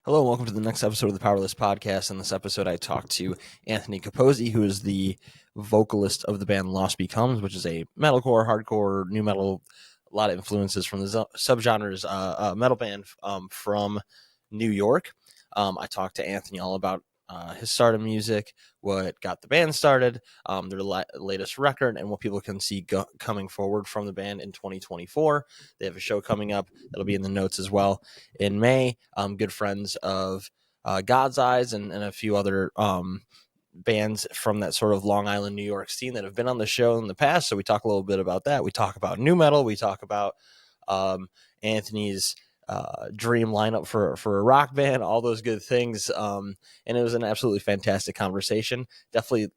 Hello and welcome to the next episode of the Powerless Podcast. In this episode, I talked to Anthony Copozzi, who is the vocalist of the band Lost Becomes, which is a metalcore, hardcore, new metal, a lot of influences from the subgenres metal band from New York. I talked to Anthony all about his start in music, what got the band started, their latest record, and what people can see coming forward from the band in 2024. They have a show coming up that'll be in the notes as well in May. Good friends of God's Eyes and a few other bands from that sort of Long Island, New York scene that have been on the show in the past. So we talk a little bit about that. We talk about new metal. We talk about Anthony's dream lineup for a rock band, all those good things. And it was an absolutely fantastic conversation. Definitely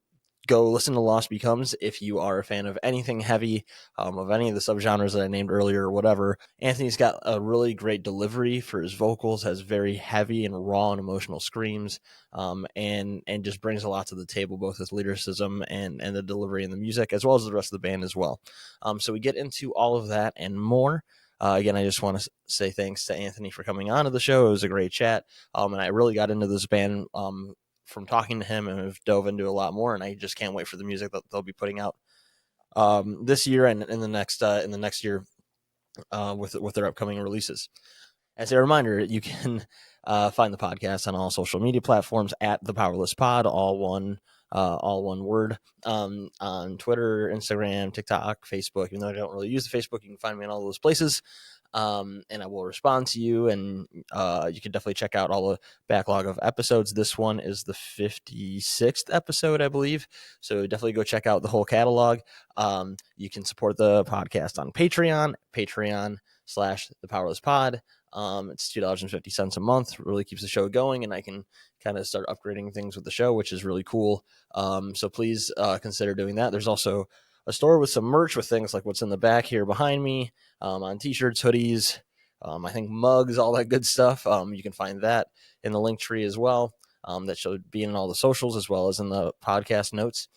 go listen to Lost Becomes if you are a fan of anything heavy, of any of the subgenres that I named earlier or whatever. Anthony's got a really great delivery for his vocals, has very heavy and raw and emotional screams, and just brings a lot to the table, both with lyricism and the delivery and the music, as well as the rest of the band as well. So we get into all of that and more. Again, I just want to say thanks to Anthony for coming on to the show. It was a great chat, and I really got into this band from talking to him, and have dove into a lot more, and I just can't wait for the music that they'll be putting out this year and in the next year with their upcoming releases. As a reminder, you can find the podcast on all social media platforms at the Powerless Pod, all one word, on Twitter, Instagram, TikTok, Facebook. Even though I don't really use the Facebook, you can find me in all those places. And I will respond to you, and you can definitely check out all the backlog of episodes. This one is the 56th episode, I believe, so definitely go check out the whole catalog. You can support the podcast on Patreon/thepowerlesspod. It's $2.50 a month. It really keeps the show going, and I can kind of start upgrading things with the show, which is really cool. So please consider doing that. There's also a store with some merch with things like what's in the back here behind me, on t-shirts, hoodies, I think mugs, all that good stuff. You can find that in the link tree as well. That should be in all the socials as well as in the podcast notes.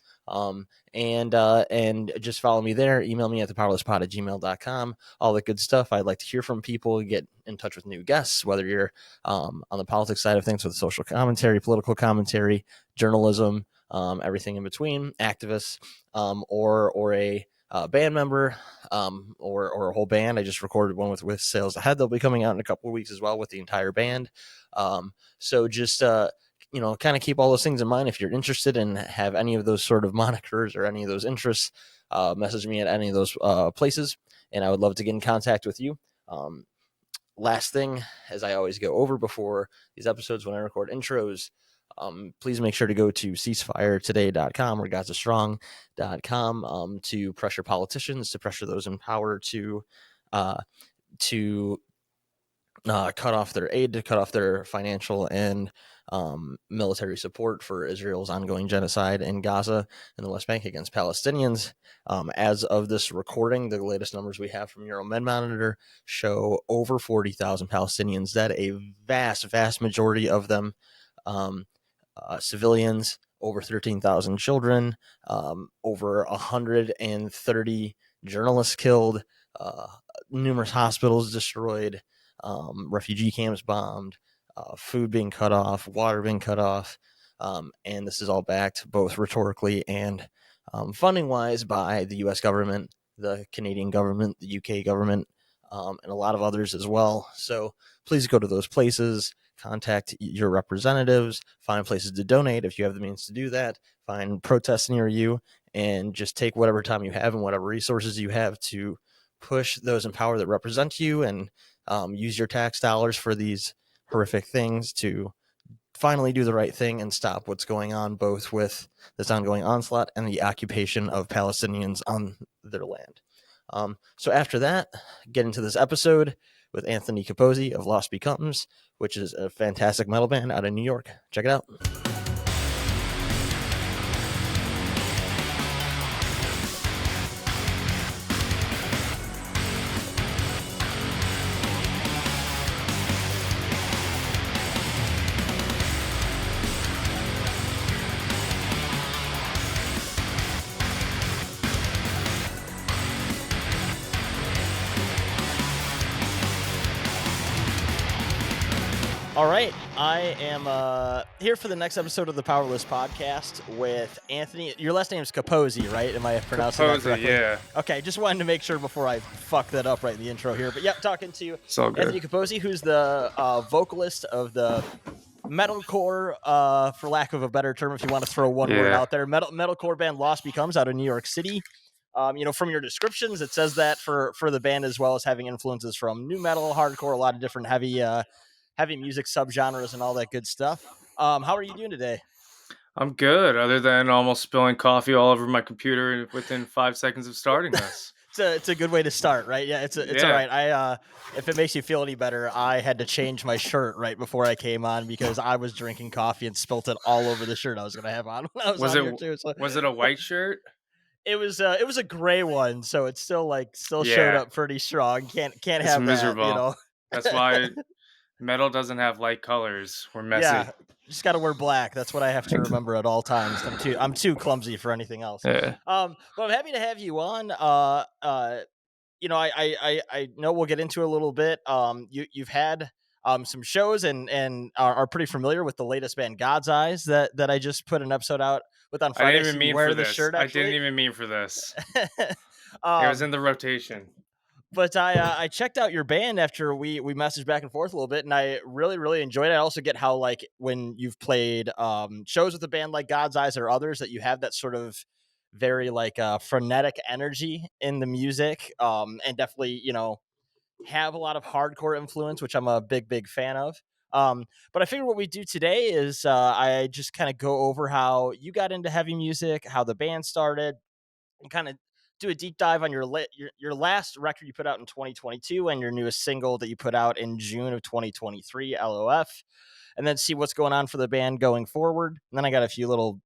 And just follow me there. Email me at thepowerlesspod@gmail.com. All that good stuff. I'd like to hear from people, get in touch with new guests, whether you're on the politics side of things with social commentary, political commentary, journalism, everything in between, activists, or a band member, or a whole band. I just recorded one with Sales Ahead. They'll be coming out in a couple of weeks as well with the entire band. So just kind of keep all those things in mind. If you're interested and have any of those sort of monikers or any of those interests, message me at any of those places, and I would love to get in contact with you. Last thing, as I always go over before these episodes when I record intros, please make sure to go to ceasefiretoday.com or godsastrong.com to pressure politicians, to pressure those in power to cut off their aid, to cut off their financial and military support for Israel's ongoing genocide in Gaza and the West Bank against Palestinians. As of this recording, the latest numbers we have from Euromed Monitor show over 40,000 Palestinians dead, a vast majority of them civilians, over 13,000 children, over 130 journalists killed, numerous hospitals destroyed, refugee camps bombed, food being cut off, water being cut off, and this is all backed both rhetorically and funding-wise by the U.S. government, the Canadian government, the UK government, and a lot of others as well. So please go to those places, contact your representatives, find places to donate if you have the means to do that, find protests near you, and just take whatever time you have and whatever resources you have to push those in power that represent you, and use your tax dollars for these horrific things to finally do the right thing and stop what's going on, both with this ongoing onslaught and the occupation of Palestinians on their land. So after that, get into this episode with Anthony Copozzi of Lost Becomes, which is a fantastic metal band out of New York. Check it out. All right, I am here for the next episode of the Powerless Podcast with Anthony. Your last name is Copozzi, right? Am I pronouncing that Copozzi, correctly? yeah. Okay, just wanted to make sure before I fuck that up right in the intro here. But yeah, talking to It's all Anthony good. Copozzi, who's the vocalist of the metalcore, for lack of a better term, if you want to throw one word Yeah. out there, metalcore band Lost Becomes out of New York City. From your descriptions, it says that for the band, as well as having influences from new metal, hardcore, a lot of different heavy music subgenres and all that good stuff. How are you doing today? I'm good, other than almost spilling coffee all over my computer within 5 seconds of starting this. It's a good way to start, right? Yeah, it's all Yeah. right. If it makes you feel any better, I had to change my shirt right before I came on because I was drinking coffee and spilt it all over the shirt I was gonna have on when I was Was on it here too. So was it a white shirt? it was a gray one, so it's still showed Yeah. up pretty strong. Can't It's have that, you miserable. know. That's why metal doesn't have light colors. We're messy. Yeah, just got to wear black. That's what I have to remember at all times. I'm too clumsy for anything else. Yeah. But I'm happy to have you on. I know we'll get into it a little bit. You've had some shows and are pretty familiar with the latest band God's Eyes that I just put an episode out with on I Friday. didn't I even see you mean for wear the this. shirt I didn't actually. even mean for this. It was um, in the rotation. but I checked out your band after we messaged back and forth a little bit, and I really enjoyed it. I also get how, like, when you've played shows with a band like God's Eyes or others, that you have that sort of very like frenetic energy in the music, and definitely have a lot of hardcore influence, which I'm a big fan of. But I figured what we do today is I just kind of go over how you got into heavy music, how the band started, and kind of do a deep dive on your last record you put out in 2022 and your newest single that you put out in June of 2023, LOF, and then see what's going on for the band going forward. And then I got a few little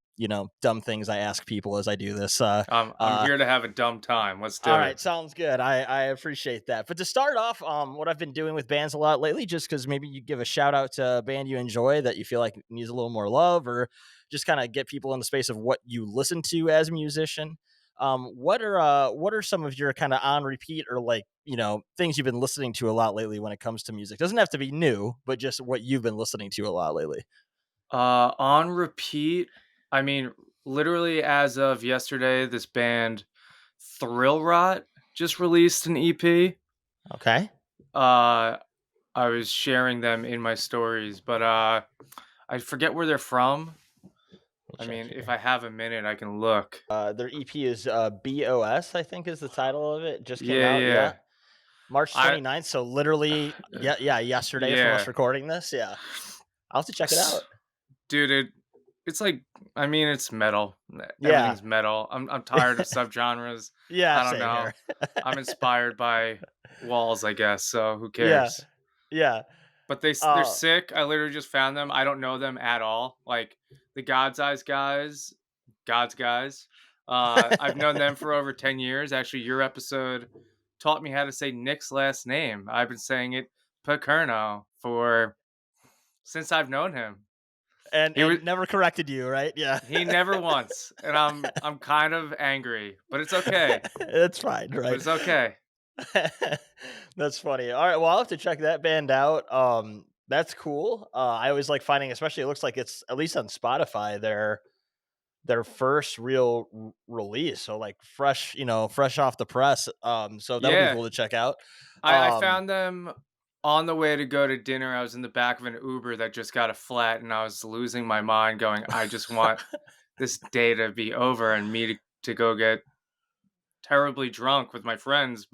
dumb things I ask people as I do this. I'm here to have a dumb time. Let's do All it. right, sounds good. I appreciate that. But to start off, what I've been doing with bands a lot lately, just because maybe you give a shout out to a band you enjoy that you feel like needs a little more love, or just kind of get people in the space of what you listen to as a musician. What are some of your kind of on repeat or like things you've been listening to a lot lately when it comes to music? Doesn't have to be new, but just what you've been listening to a lot lately. On repeat, I mean, literally as of yesterday, this band Thrill Rot just released an EP. Okay, Uh, I was sharing them in my stories, but I forget where they're from. let me I check mean, if here. I have a minute, I can look. Their EP is BOS, I think is the title of it. Just came Yeah, out. Yeah. yeah. March I 29th, so literally, yeah, yesterday from us yeah. recording this. Yeah, I'll have to check it out. Dude, it's like, I mean, it's metal. Yeah, Everything's metal. I'm tired of subgenres. yeah, I don't same know. here. I'm inspired by walls, I guess. So who Yeah, cares? yeah, But they're uh, sick. I literally just found them. I don't know them at all. Like the God's Eyes guys, God's guys. I've known them for over 10 years. Actually, your episode taught me how to say Nick's last name. I've been saying it Pacerno for since I've known him. He was and never corrected you, right? Yeah, he never once, and I'm kind of angry, but it's okay. that's fine, But right? it's okay. That's funny. All right, well, I'll have to check that band out. That's cool. I always like finding, especially it looks like it's at least on Spotify. Their first real release, so like fresh, fresh off the press. So that'll be Yeah. cool to check out. I um found them on the way to go to dinner. I was in the back of an Uber that just got a flat, and I was losing my mind going, I just want this day to be over and me to go get terribly drunk with my friends.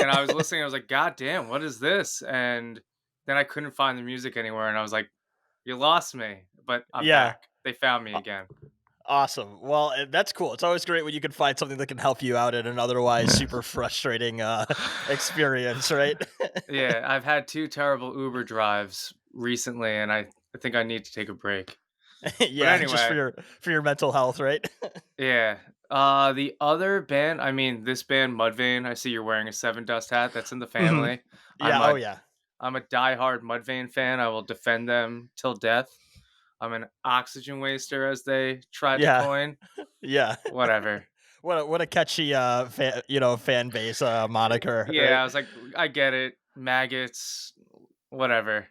And I was listening, I was like, God damn, what is this? And then I couldn't find the music anywhere, and I was like, you lost me, but I'm yeah, back. They found me a- again. awesome. Well, that's cool. It's always great when you can find something that can help you out in an otherwise super frustrating experience, right? Yeah, I've had two terrible Uber drives recently, and I think I need to take a break. But Yeah, just for anyway, your mental health, right? yeah. The other band, I mean, this band Mudvayne. I see you're wearing a Seven Dust hat. That's in the Hmm. family. I'm Yeah, oh a yeah. I'm a diehard Mudvayne fan. I will defend them till death. I'm an oxygen waster, as they tried to Yeah, coin. yeah. Whatever. What a catchy fan base moniker, Yeah, right? I was like, I get it. Maggots, whatever.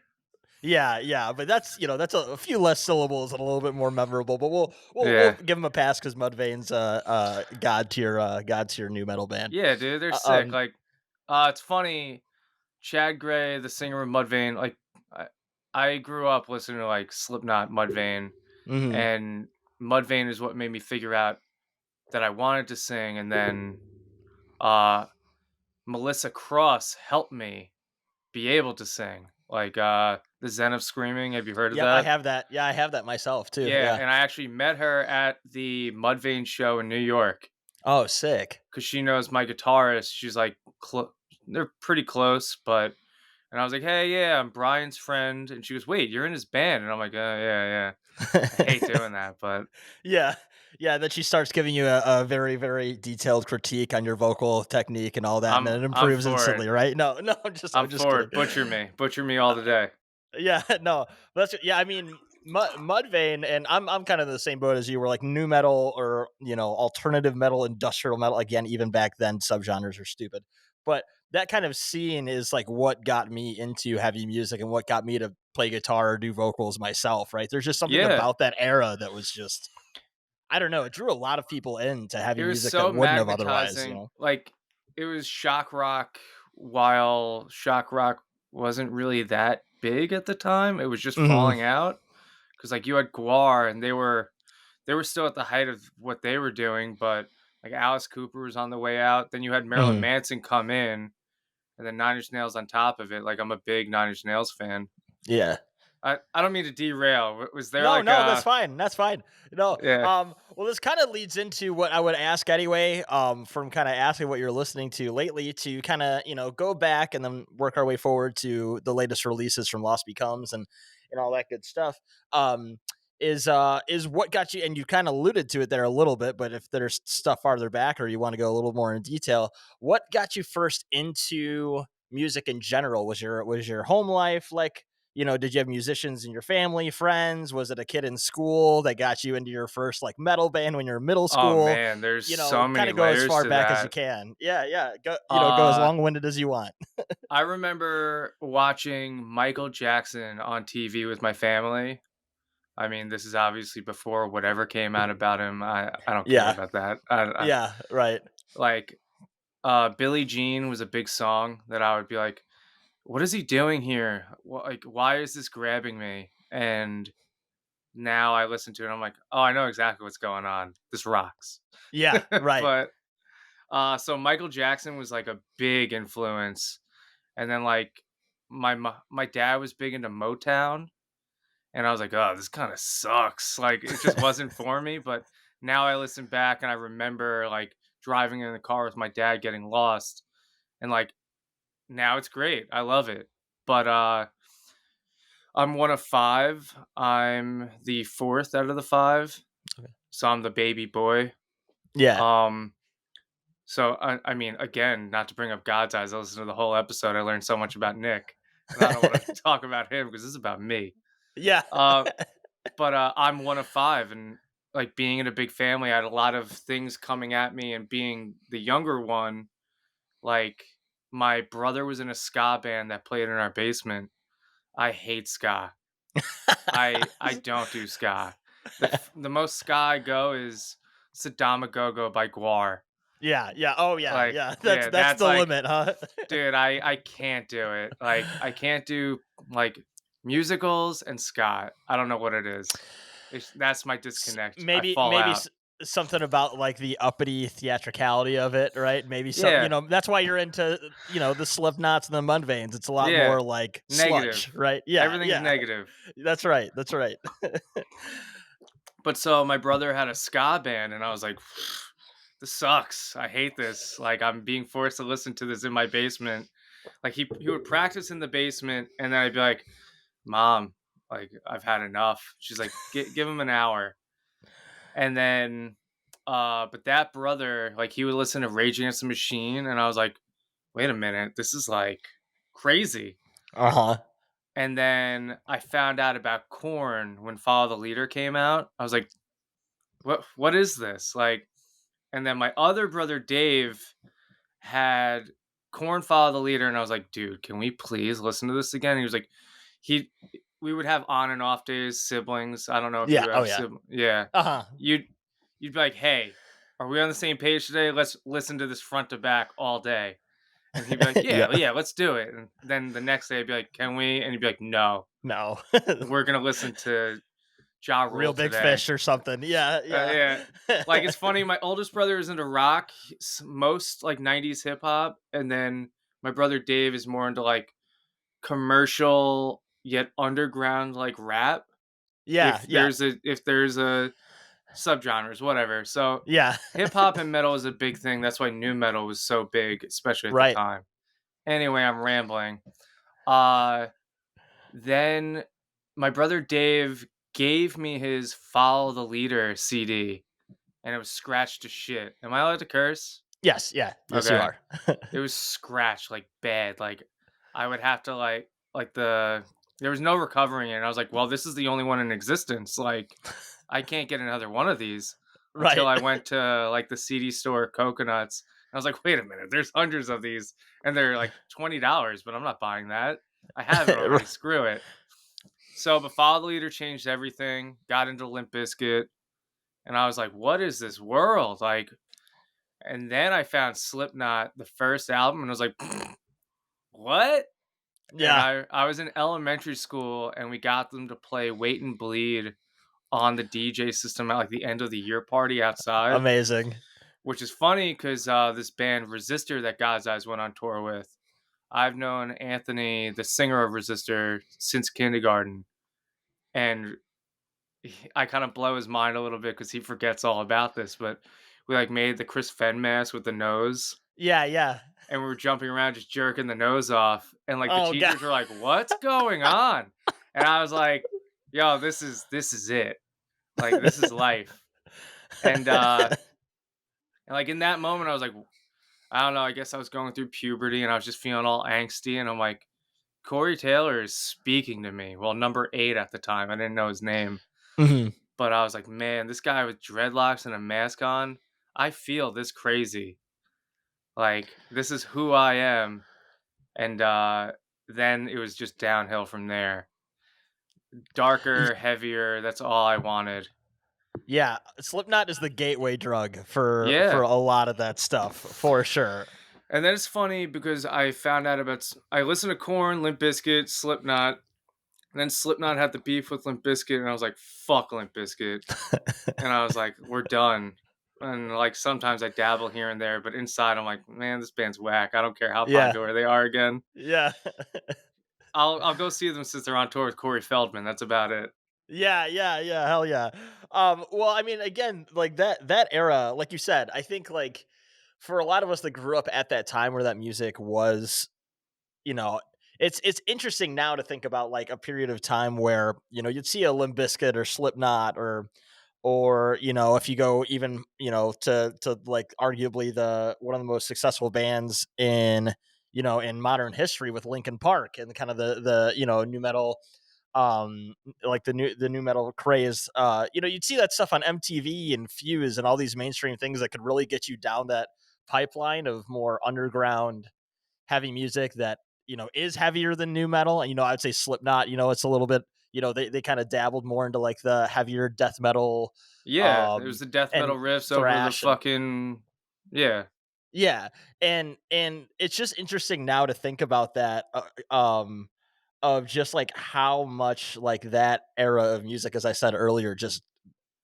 Yeah, but that's that's a few less syllables and a little bit more memorable. But we'll Yeah. give him a pass because Mudvayne's god tier new metal band. Yeah, dude, they're Uh, sick. um, Like, it's funny. Chad Gray, the singer of Mudvayne, like I, I grew up listening to like Slipknot, Mudvayne, mhm. and Mudvayne is what made me figure out that I wanted to sing. And then uh, Melissa Cross helped me be able to sing. Like the Zen of Screaming. Have you heard of Yep, I that? have that. Yeah, I have that myself too. Yeah, Yeah. and I actually met her at the Mudvayne show in New York Oh, sick. because she knows my guitarist. She's like, they're pretty close, but and I was like, hey, yeah, I'm Brian's friend, and she goes, wait, you're in his band, and I'm like, yeah, yeah. I hate doing that, but Yeah. Yeah, then she starts giving you a very, very detailed critique on your vocal technique and all that, and then it I'm improves for it. instantly, right? No, no, I'm I'm just for kidding. it. Butcher me all the day. Yeah, no, that's yeah. I mean, Mudvayne, and I'm kind of in the same boat as you. Were like new metal or alternative metal, industrial metal. Again, even back then, subgenres are stupid, but that kind of scene is like what got me into heavy music and what got me to play guitar or do vocals myself. Right? There's just something Yeah, about that era that was just I don't know. It drew a lot of people into heavy it was music that so wouldn't have otherwise. magnetizing. Like it was shock rock, while shock rock wasn't really that big at the time. It was just Hmm. falling out because like you had Guar, and they were still at the height of what they were doing, but like Alice Cooper was on the way out. Then you had Marilyn Hmm. Manson come in, and then Nine Inch Nails on top of it. Like I'm a big Nine Inch Nails fan. Yeah. I don't mean to derail. Was there No, like no, that's fine. That's fine. No, yeah. well, this kind of leads into what I would ask anyway. From kind of asking what you're listening to lately, to kind of go back and then work our way forward to the latest releases from Lost Becomes and all that good stuff. Um, is what got you? And you kind of alluded to it there a little bit, but if there's stuff farther back or you want to go a little more in detail, what got you first into music in general? Was your home life like? Did you have musicians in your family, friends? Was it a kid in school that got you into your first like metal band when you're in middle Oh school? man, there's so Kind many of go as layers far to back as you that. can. Yeah, yeah. Go as Uh long winded as you want. I remember watching Michael Jackson on TV with my family. I mean, this is obviously before whatever came out about him. I don't care Yeah, about that. yeah, right. Like Billie Jean was a big song that I would be like, what is he doing here? Like, why is this grabbing me? And now I listen to it, I'm like, oh, I know exactly what's going on. This rocks. Yeah, right. But so Michael Jackson was like a big influence, and then like my dad was big into Motown, and I was like, oh, this kind of sucks. Like it just wasn't for me. But now I listen back and I remember like driving in the car with my dad getting lost, and like now it's great. I love it. But I'm one of five. I'm the fourth out of the five, Okay. so I'm the baby boy. Yeah. Um, so I mean, again, not to bring up God's eyes, I listened to the whole episode. I learned so much about Nick, and I don't want to talk about him because this is about me. Yeah. Uh, but I'm one of five, and like being in a big family, I had a lot of things coming at me, and being the younger one, like my brother was in a ska band that played in our basement. I hate ska. I don't do ska. The most ska I go is Sadama Go by Guar. Yeah, yeah. Oh yeah, Like, yeah. That's yeah, that's that's the like, limit, huh? dude, I can't do it. Like, I can't do like musicals and ska. I don't know what it is. That's my disconnect. I Maybe fall maybe out. something about like the uppity theatricality of it, right? Maybe some, Yeah, that's why you're into, the Slipknots and the Mudvaynes. It's a lot yeah. more like Negative. sludge, right? Yeah, Everything's yeah. negative. That's right. That's right. But so my brother had a ska band, and I was like, this sucks. I hate this. Like I'm being forced to listen to this in my basement. Like he would practice in the basement, and then I'd be like, Mom, like I've had enough. She's like, give him an hour. And then but that brother, like he would listen to Rage Against the Machine, and I was like, wait a minute, this is like crazy. Uh-huh. And then I found out about Korn when Follow the Leader came out. I was like, what is this? Like, and then my other brother Dave had Korn Follow the Leader, and I was like, dude, can we please listen to this again? And he was like, he we would have on and off days, siblings. I don't know if Yeah. you Oh have yeah. siblings. Yeah. Uh-huh. You'd you'd be like, "Hey, are we on the same page today? Let's listen to this front to back all day." And he'd be like, Yeah. "Yeah, yeah, let's do it." And then the next day I'd be like, "Can we?" And he'd be like, "No. No. We're gonna listen to Ja Real Rule big today." fish or something. Yeah, yeah. Yeah. Like, it's funny, my oldest brother is into rock, most, like, 90s hip hop, and then my brother Dave is more into, like, commercial, yet underground, like, rap, Yeah, yeah. if there's a subgenres, whatever. So, Yeah. hip hop and metal is a big thing, that's why nu metal was so big, especially at the Right. time. Anyway, I'm rambling. Uh, then my brother Dave gave me his Follow the Leader CD, and it was scratched to shit. Am I allowed to curse? Yes, yeah. Yes, you Okay. are. It was scratched, like, bad, like, I would have to, there was no recovering it, and I was like, "Well, this is the only one in existence, like, I can't get another one of these," until Right. I went to, like, the CD store, Coconuts. I was like, "Wait a minute, there's hundreds of these, and they're, like, $20, but I'm not buying that. I have it already, screw it." So, but Follow the Leader changed everything, got into Limp Bizkit, and I was like, "What is this world?" Like, and then I found Slipknot, the first album, and I was like, "What?" And Yeah. I was in elementary school, and we got them to play Wait and Bleed on the DJ system at, like, the end of the year party outside, Amazing. which is funny 'cause, this band Resistor that God's Eyes went on tour with, I've known Anthony, the singer of Resistor, since kindergarten, and I kinda blow his mind a little bit because he forgets all about this, but we, like, made the Chris Fehn mask with the nose, Yeah, yeah. and we were jumping around just jerking the nose off, and, like, the Oh god. teachers were like, "What's going on?" And I was like, "Yo, this is it. Like, this is life." And, like, in that moment, I was like, I don't know, I guess I was going through puberty, and I was just feeling all angsty, and I'm like, "Corey Taylor is speaking to me." Well, number 8 at the time, I didn't know his name, Mhm. but I was like, "Man, this guy with dreadlocks and a mask on, I feel this crazy. Like, this is who I am." And, then it was just downhill from there. Y Darker, heavier, that's all I wanted. Yeah, Slipknot is the gateway drug for Yeah. a lot of that stuff, for sure. And then it's funny because I found out about I listened to Korn, Limp Bizkit, Slipknot, and then Slipknot had the beef with Limp Bizkit, and I was like, "Fuck Limp Bizkit." And I was like, "We're done." And, like, sometimes I dabble here and there, but inside I'm like, "Man, this band's whack. I don't care how Yeah. popular they are again." Yeah. I'll go see them since they're on tour with Corey Feldman, that's about it. Yeah, yeah, yeah, hell yeah. Well, I mean, again, like that era, like you said, I think like for a lot of us that grew up at that time where that music was, you know, it's interesting now to think about like a period of time where, you'd see a Limp Bizkit or Slipknot or if you go even, to like arguably the one of the most successful bands in modern history with Linkin Park and kind of the new metal like the new metal craze. You'd see that stuff on MTV and Fuse and all these mainstream things that could really get you down that pipeline of more underground heavy music that is heavier than new metal. And I'd say Slipknot, it's a little bit, they kind of dabbled more into like the heavier death metal Yeah, it was the death metal and riffs over the thrash and fucking yeah. yeah. And it's just interesting now to think about that of just like how much like that era of music, as I said earlier, just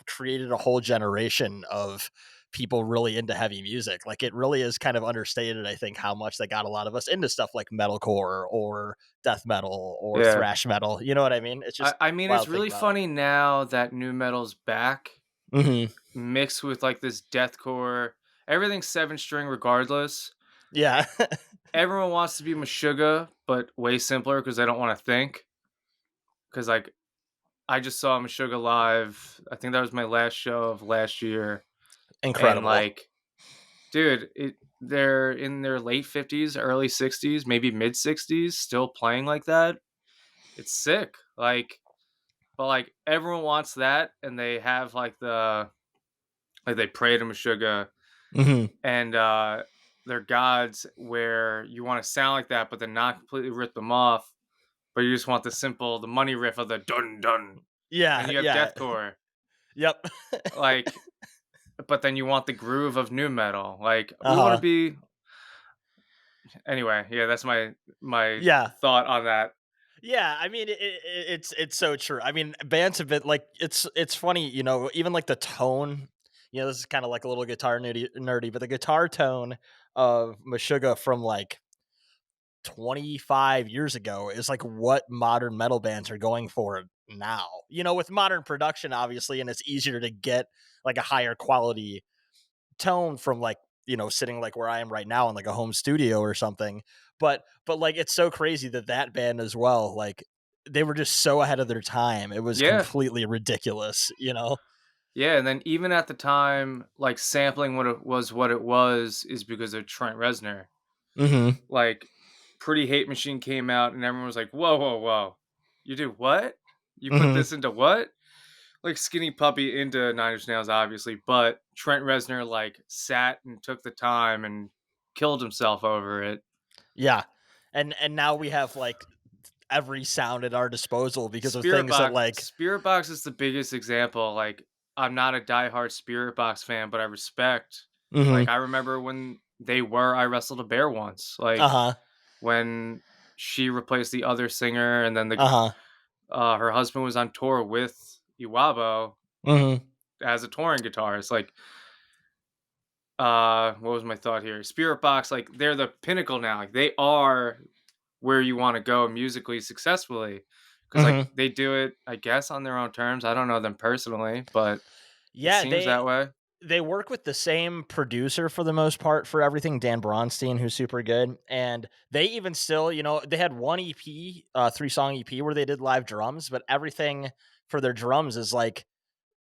created a whole generation of people really into heavy music. Like it really is kind of understated, I think, how much they got a lot of us into stuff like metalcore or death metal or Yeah. thrash metal. You know what I mean? It's just I mean, it's wild to think really about. funny now that new metal's back, Hmm. mixed with, like, this deathcore. Everything's 7 string regardless. Yeah. Everyone wants to be Meshuggah, but way simpler because they don't wanna think. Because like, I just saw Meshuggah live, I think that was my last show of last year, and, Incredible. like, dude, they're in their late 50s, early 60s, maybe mid-60s, still playing like that. It's sick, like, but, like, everyone wants that, and they have, they pray to Meshuggah, Hmm. and, they're gods where you wanna sound like that, but then not completely rip them off. but you just want the money riff of the dun dun. And Yeah, you have yeah. deathcore, Yep. like, but then you want the groove of new metal. Like, we want to Uh-huh. be anyway. Yeah, that's my Yeah. thought on that. Yeah, I mean, it's so true. I mean, bands have been like it's funny, even like the tone. This is kind of like a little guitar nerdy, but the guitar tone of Meshuggah from like 25 years ago is like what modern metal bands are going for now. With modern production, obviously, and it's easier to get like a higher quality tone from like sitting like where I am right now in like a home studio or something. But like it's so crazy that band as well, like they were just so ahead of their time. It was Yeah, completely ridiculous. yeah. And then even at the time, like sampling what it was is because of Trent Reznor. Mhm. Like, Pretty Hate Machine came out, and everyone was like, "Whoa, whoa, whoa! You did what? You put Mhm. this into what?" Like Skinny Puppy into Nine Inch Nails, obviously, but Trent Reznor like sat and took the time and killed himself over it. Yeah. And now we have like every sound at our disposal because of Spirit things that Box, like Spirit Box is the biggest example. Like, I'm not a diehard Spirit Box fan, but I respect. Like, mhm. I remember when they were I Wrestled a Bear Once. Like, Uh-huh. when she replaced the other singer, and then Uh-huh. her husband was on tour with Iwabo Mhm. as a touring guitarist. Like, what was my thought here? Spirit Box, like, they're the pinnacle now. Like, they are where you want to go musically successfully, because like Mhm. they do it, I guess, on their own terms. I don't know them personally, but it Yeah, seems they that way. they work with the same producer for the most part for everything, Dan Bronstein, who's super good. And they even still, they had one EP, 3-song EP where they did live drums, but everything for their drums is like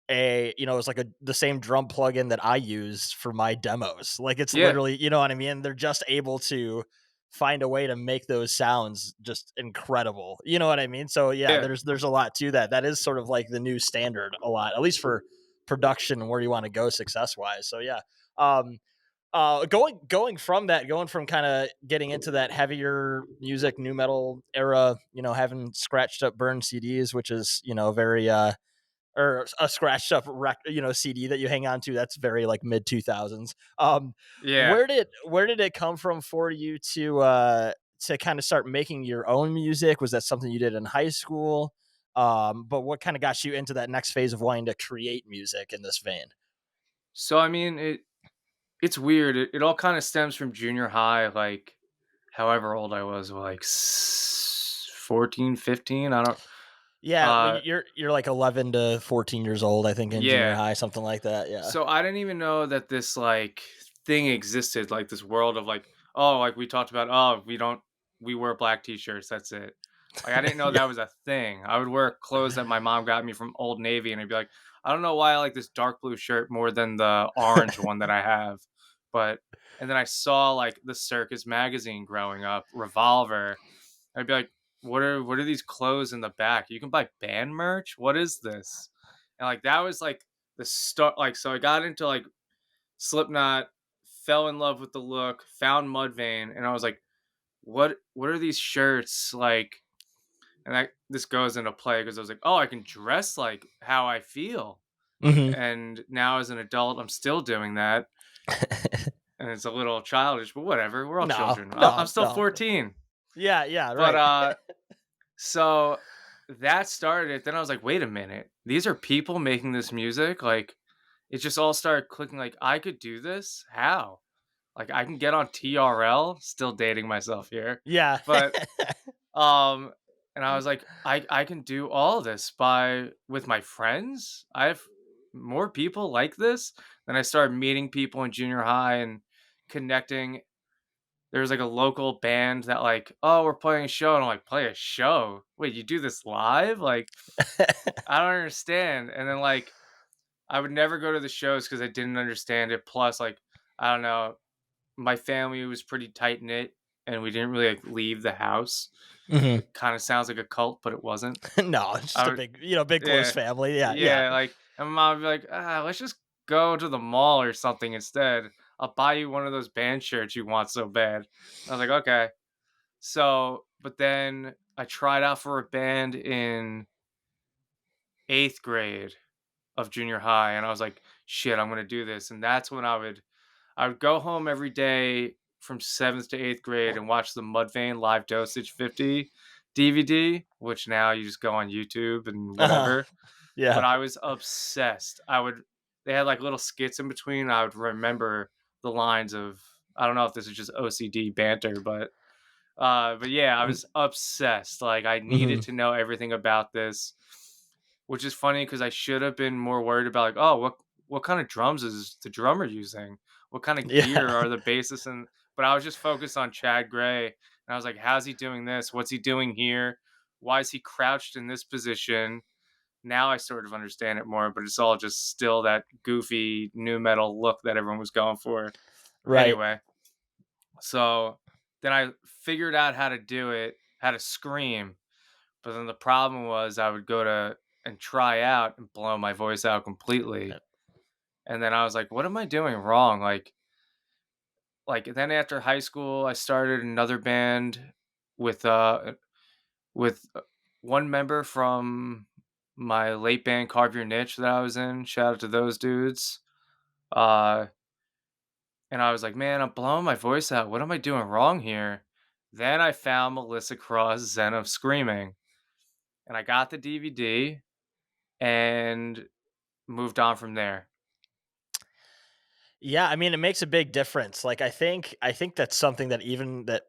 it's like the same drum plugin that I use for my demos. Like it's Yeah, literally, you know what I mean? They're just able to find a way to make those sounds just incredible. You know what I mean? So yeah, yeah. there's a lot to that. That is sort of like the new standard a lot, at least for production and where you want to go success wise. So yeah. Um going from that, going from kind of getting into that heavier music, new metal era, having scratched up burned CDs, which is, very or a scratched up CD that you hang on to that's very like mid 2000s. Yeah. Where did it come from for you to kind of start making your own music? Was that something you did in high school? But what kind of got you into that next phase of wanting to create music in this vein? So I mean, it's weird. It all kind of stems from junior high, like however old I was, like 14, 15. I don't. Yeah, well, Uh, you're like 11 to 14 years old, I think, in junior yeah. high, something like that. Yeah. So I didn't even know that this like thing existed, like this world of like, oh, like we talked about, oh, we wear black t-shirts, that's it. Like, I didn't know Yeah. that was a thing. I would wear clothes that my mom got me from Old Navy, and I'd be like, I don't know why I like this dark blue shirt more than the orange one that I have. But and then I saw like the Circus magazine growing up, Revolver. I'd be like, what are these clothes in the back? You can buy band merch? What is this? And like that was like the start. Like, so I got into like Slipknot, fell in love with the look, found Mudvayne, and I was like, what are these shirts like? And this goes into play because I was like, oh, I can dress like how I feel. Hmm. And now as an adult, I'm still doing that, and it's a little childish, but whatever. We're all No, children. I'm no, still no. 14, Yeah, yeah, but right. so that started it. Then I was like, wait a minute, these are people making this music. Like, it just all started clicking. Like, I could do this. How? Like, I can get on TRL. Still dating myself here, Yeah. but um, and I was like, I can do all this with my friends. I have more people like this. Then I started meeting people in junior high and connecting. There was like a local band that like, oh, we're playing a show, and I'm like, play a show? Wait, you do this live? Like, I don't understand. And then like I would never go to the shows because I didn't understand it. Plus, like, I don't know, my family was pretty tight knit, and we didn't really like leave the house. Hmm. It kind of sounds like a cult, but it wasn't. No, it's just I a would, big, big close yeah, family. Yeah, yeah. yeah, like, and my mom would be like, let's just go to the mall or something instead. I'll buy you one of those band shirts you want so bad. I was like, okay. So, but then I tried out for a band in 8th grade of junior high, and I was like, "Shit, I'm gonna do this." And that's when I would go home every day from 7th to 8th grade and watch the Mudvayne Live Dosage 50 DVD, which now you just go on YouTube and Uh-huh. whatever. Yeah. But I was obsessed. They had like little skits in between. I would remember the lines of, I don't know if this is just OCD banter, but yeah, I was obsessed. Like I needed Mhm. to know everything about this, which is funny because I should have been more worried about like, oh, what kind of drums is the drummer using? What kind of Yeah. gear are the bassists and but I was just focused on Chad Gray and I was like, how's he doing this? What's he doing here? Why is he crouched in this position? Now I sort of understand it more, but it's all just still that goofy new metal look that everyone was going for. Right. Anyway, so then I figured out how to do it, how to scream. But then the problem was I would go to and try out and blow my voice out completely. And then I was like, what am I doing wrong? Like then after high school, I started another band with with one member from my late band Carve Your Niche that I was in. Shout out to those dudes. Uh and I was like, man, I'm blowing my voice out. What am I doing wrong here? Then I found Melissa Cross Zen of Screaming and I got the DVD and moved on from there. Yeah, I mean, it makes a big difference. Like, I think that's something that even that,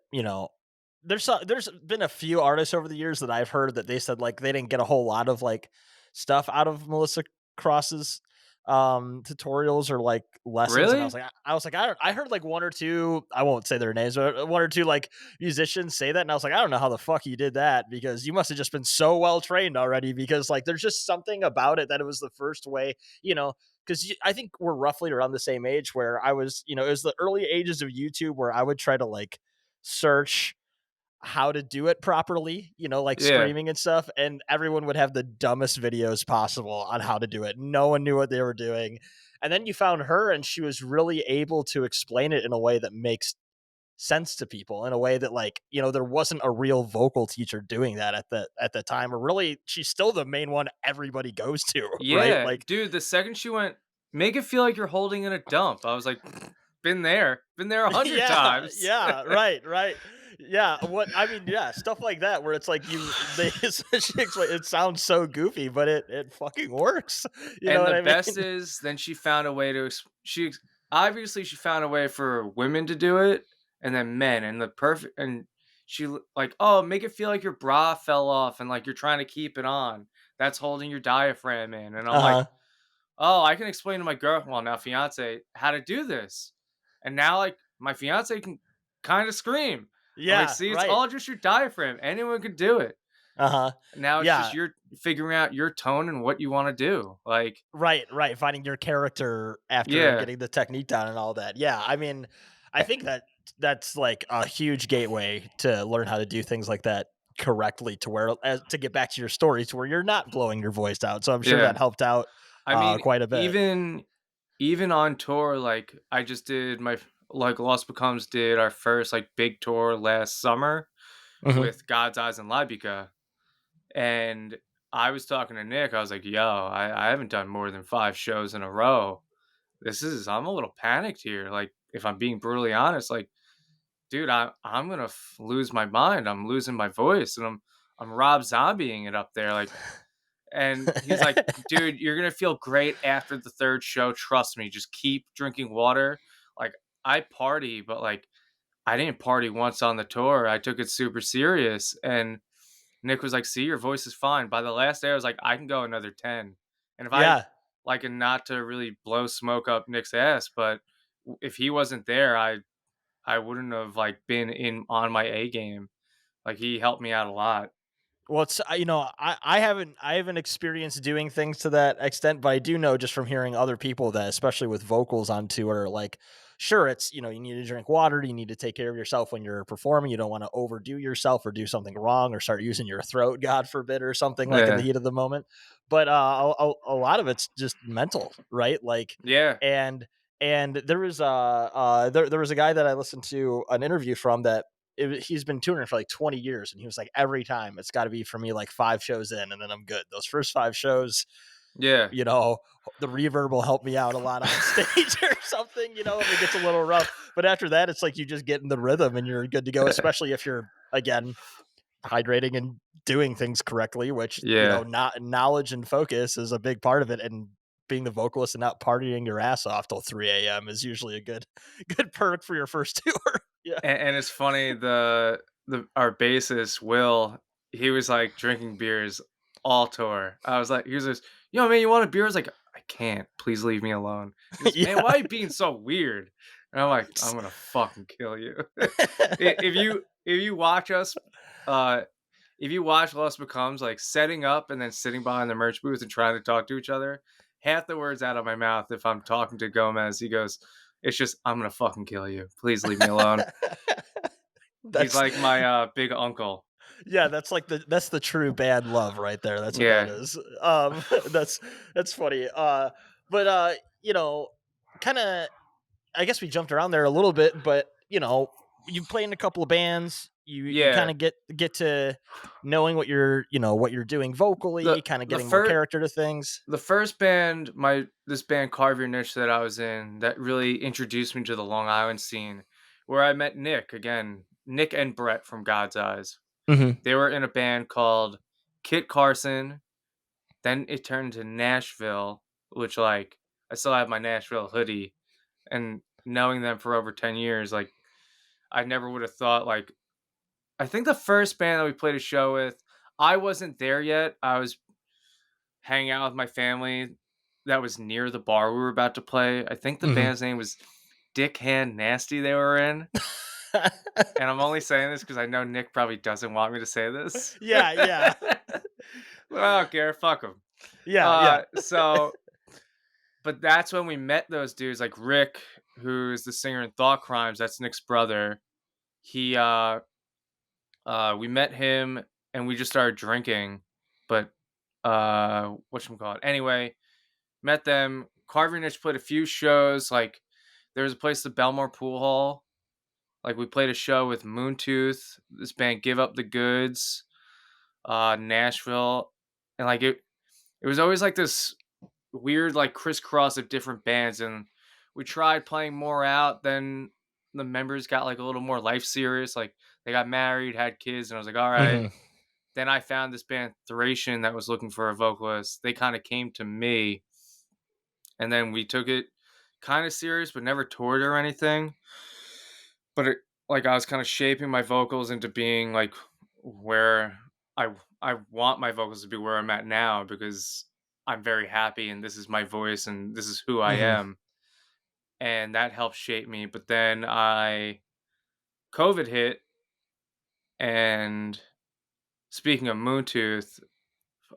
there's been a few artists over the years that I've heard that they said like they didn't get a whole lot of like stuff out of Melissa Cross's tutorials or like lessons, and Really? I was like I heard like one or two, I won't say their names, but one or two like musicians say that, and I was like, I don't know how the fuck you did that, because you must have just been so well trained already, because like there's just something about it that it was the first way, you know, because I think we're roughly around the same age where I was, it was the early ages of YouTube where I would try to like search how to do it properly, like Yeah. screaming and stuff. And everyone would have the dumbest videos possible on how to do it. No one knew what they were doing. And then you found her, and she was really able to explain it in a way that makes sense to people, in a way that like, there wasn't a real vocal teacher doing that at the time, or really she's still the main one everybody goes to, right? Yeah, Like, dude, the second she went, "Make it feel like you're holding in a dump." I was like, "Been there. Been there 100 yeah, times." yeah, right, right. Yeah, what I mean, yeah, stuff like that where it's like they essentially explain, it sounds so goofy, but it fucking works. You know And what the I best mean? is then she found a way to obviously she found a way for women to do it and then men and the perfect and like, "Oh, make it feel like your bra fell off and like you're trying to keep it on. That's holding your diaphragm in." And I'm like, Uh-huh. oh, I can explain to my girl, well, now fiance, how to do this. And now, like, my fiance can kind of scream. I'm like, Yeah, see, it's right. all just your diaphragm. Anyone could do it. Uh-huh. Now it's just Yeah, you're figuring out your tone and what you want to do. Like, right, right, finding your character after yeah, getting the technique down and all that. Yeah, I mean, I eh, think that's like a huge gateway to learn how to do things like that correctly, to where, to get back to your story, to where you're not blowing your voice out. So I'm sure yeah. that helped out I mean, quite a bit. even on tour, like, I just did like, Lost Becomes did our first, like, big tour last summer Mhm. with God's Eyes and Libica. And I was talking to Nick. I was like, "Yo, I haven't done more than 5 shows in a row. I'm a little panicked here. Like, if I'm being brutally honest, like, dude, I'm gonna lose my mind. I'm losing my voice, and I'm Rob Zombieing it up there. Like, and he's like, dude, you're gonna feel great after the third show. Trust me. Just keep drinking water. Like, I party, but like, I didn't party once on the tour. I took it super serious, and Nick was like, "See, your voice is fine." By the last day, I was like, "I can go another 10." And if I Yeah. like, and not to really blow smoke up Nick's ass, but if he wasn't there, I wouldn't have like been in on my A game. Like he helped me out a lot. Well, it's I haven't experienced doing things to that extent, but I do know just from hearing other people that, especially with vocals on tour, like, sure, it's, you need to drink water, you need to take care of yourself when you're performing, you don't want to overdo yourself or do something wrong or start using your throat, God forbid, or something like in the Yeah, heat of the moment. But a lot of it's just mental, right? Like, yeah, and there was there was a guy that I listened to an interview from that. he's been touring for like 20 years, and he was like, every time it's got to be for me like 5 shows in, and then I'm good. Those first 5 shows, Yeah. you know, the reverb will help me out a lot on stage or something, you know, if it gets a little rough. But after that, it's like you just get in the rhythm and you're good to go, especially if you're, again, hydrating and doing things correctly, which, you know, Yeah. not knowledge and focus is a big part of it. And being the vocalist and not partying your ass off till 3 a.m. is usually a good perk for your first tour. Yeah. And it's funny, the our bassist, Will, he was, like, drinking beers all tour. I was like he was just, "Yo, man, you want a beer?" I was like, "I can't. Please leave me alone." He goes, "Man, Yeah. why are you being so weird?" And I'm like, "I'm gonna fucking kill you." If you watch us, uh if you watch Lost Becomes, like, setting up and then sitting behind the merch booth and trying to talk to each other, half the words out of my mouth if I'm talking to Gomez, he goes, it's just, "I'm gonna fucking kill you. Please leave me alone." He's That's like my big uncle. yeah, that's the true band love right there. That's what that Yeah. is. That's funny. But you know, kind of, I guess we jumped around there a little bit, but you know, you play in a couple of bands. You kind Yeah. of get to knowing what you're, you know, what you're doing vocally, The kind of the getting more first character to things. the first band, this band Carve Your Niche that I was in, that really introduced me to the Long Island scene, where I met Nick again, Nick and Brett from God's Eyes. Hmm. They were in a band called Kit Carson. Then it turned to Nashville, which, like, I still have my Nashville hoodie. And knowing them for over 10 years, like, I never would have thought, like, I think the first band that we played a show with, I wasn't there yet. I was hanging out with my family that was near the bar we were about to play. I think the Hmm. band's name was Dick Hand Nasty they were in. And I'm only saying this because I know Nick probably doesn't want me to say this. Yeah, yeah, Well, I don't care. Fuck him. yeah, yeah. But that's when we met those dudes, like Rick, who's the singer in Thought Crimes. That's Nick's brother. He, we met him and we just started drinking. But, whatchamacallit? Anyway, met them. Carver Niche played a few shows. Like, there was a place, the Belmore Pool Hall. Like, we played a show with Moontooth, this band Give Up the Goods, Nashville. And, like, it was always like this weird, like, crisscross of different bands. And we tried playing more out. Then the members got, like, a little more life serious. Like, they got married, had kids. And I was like, all right. Hmm. Then I found this band Thracian that was looking for a vocalist. They kind of came to me, and then we took it kind of serious, but never toured or anything. But like, I was kind of shaping my vocals into being like where I want my vocals to be, where I'm at now, because I'm very happy and this is my voice and this is who I Hmm. am, and that helped shape me. But then I COVID hit, and speaking of Moontooth,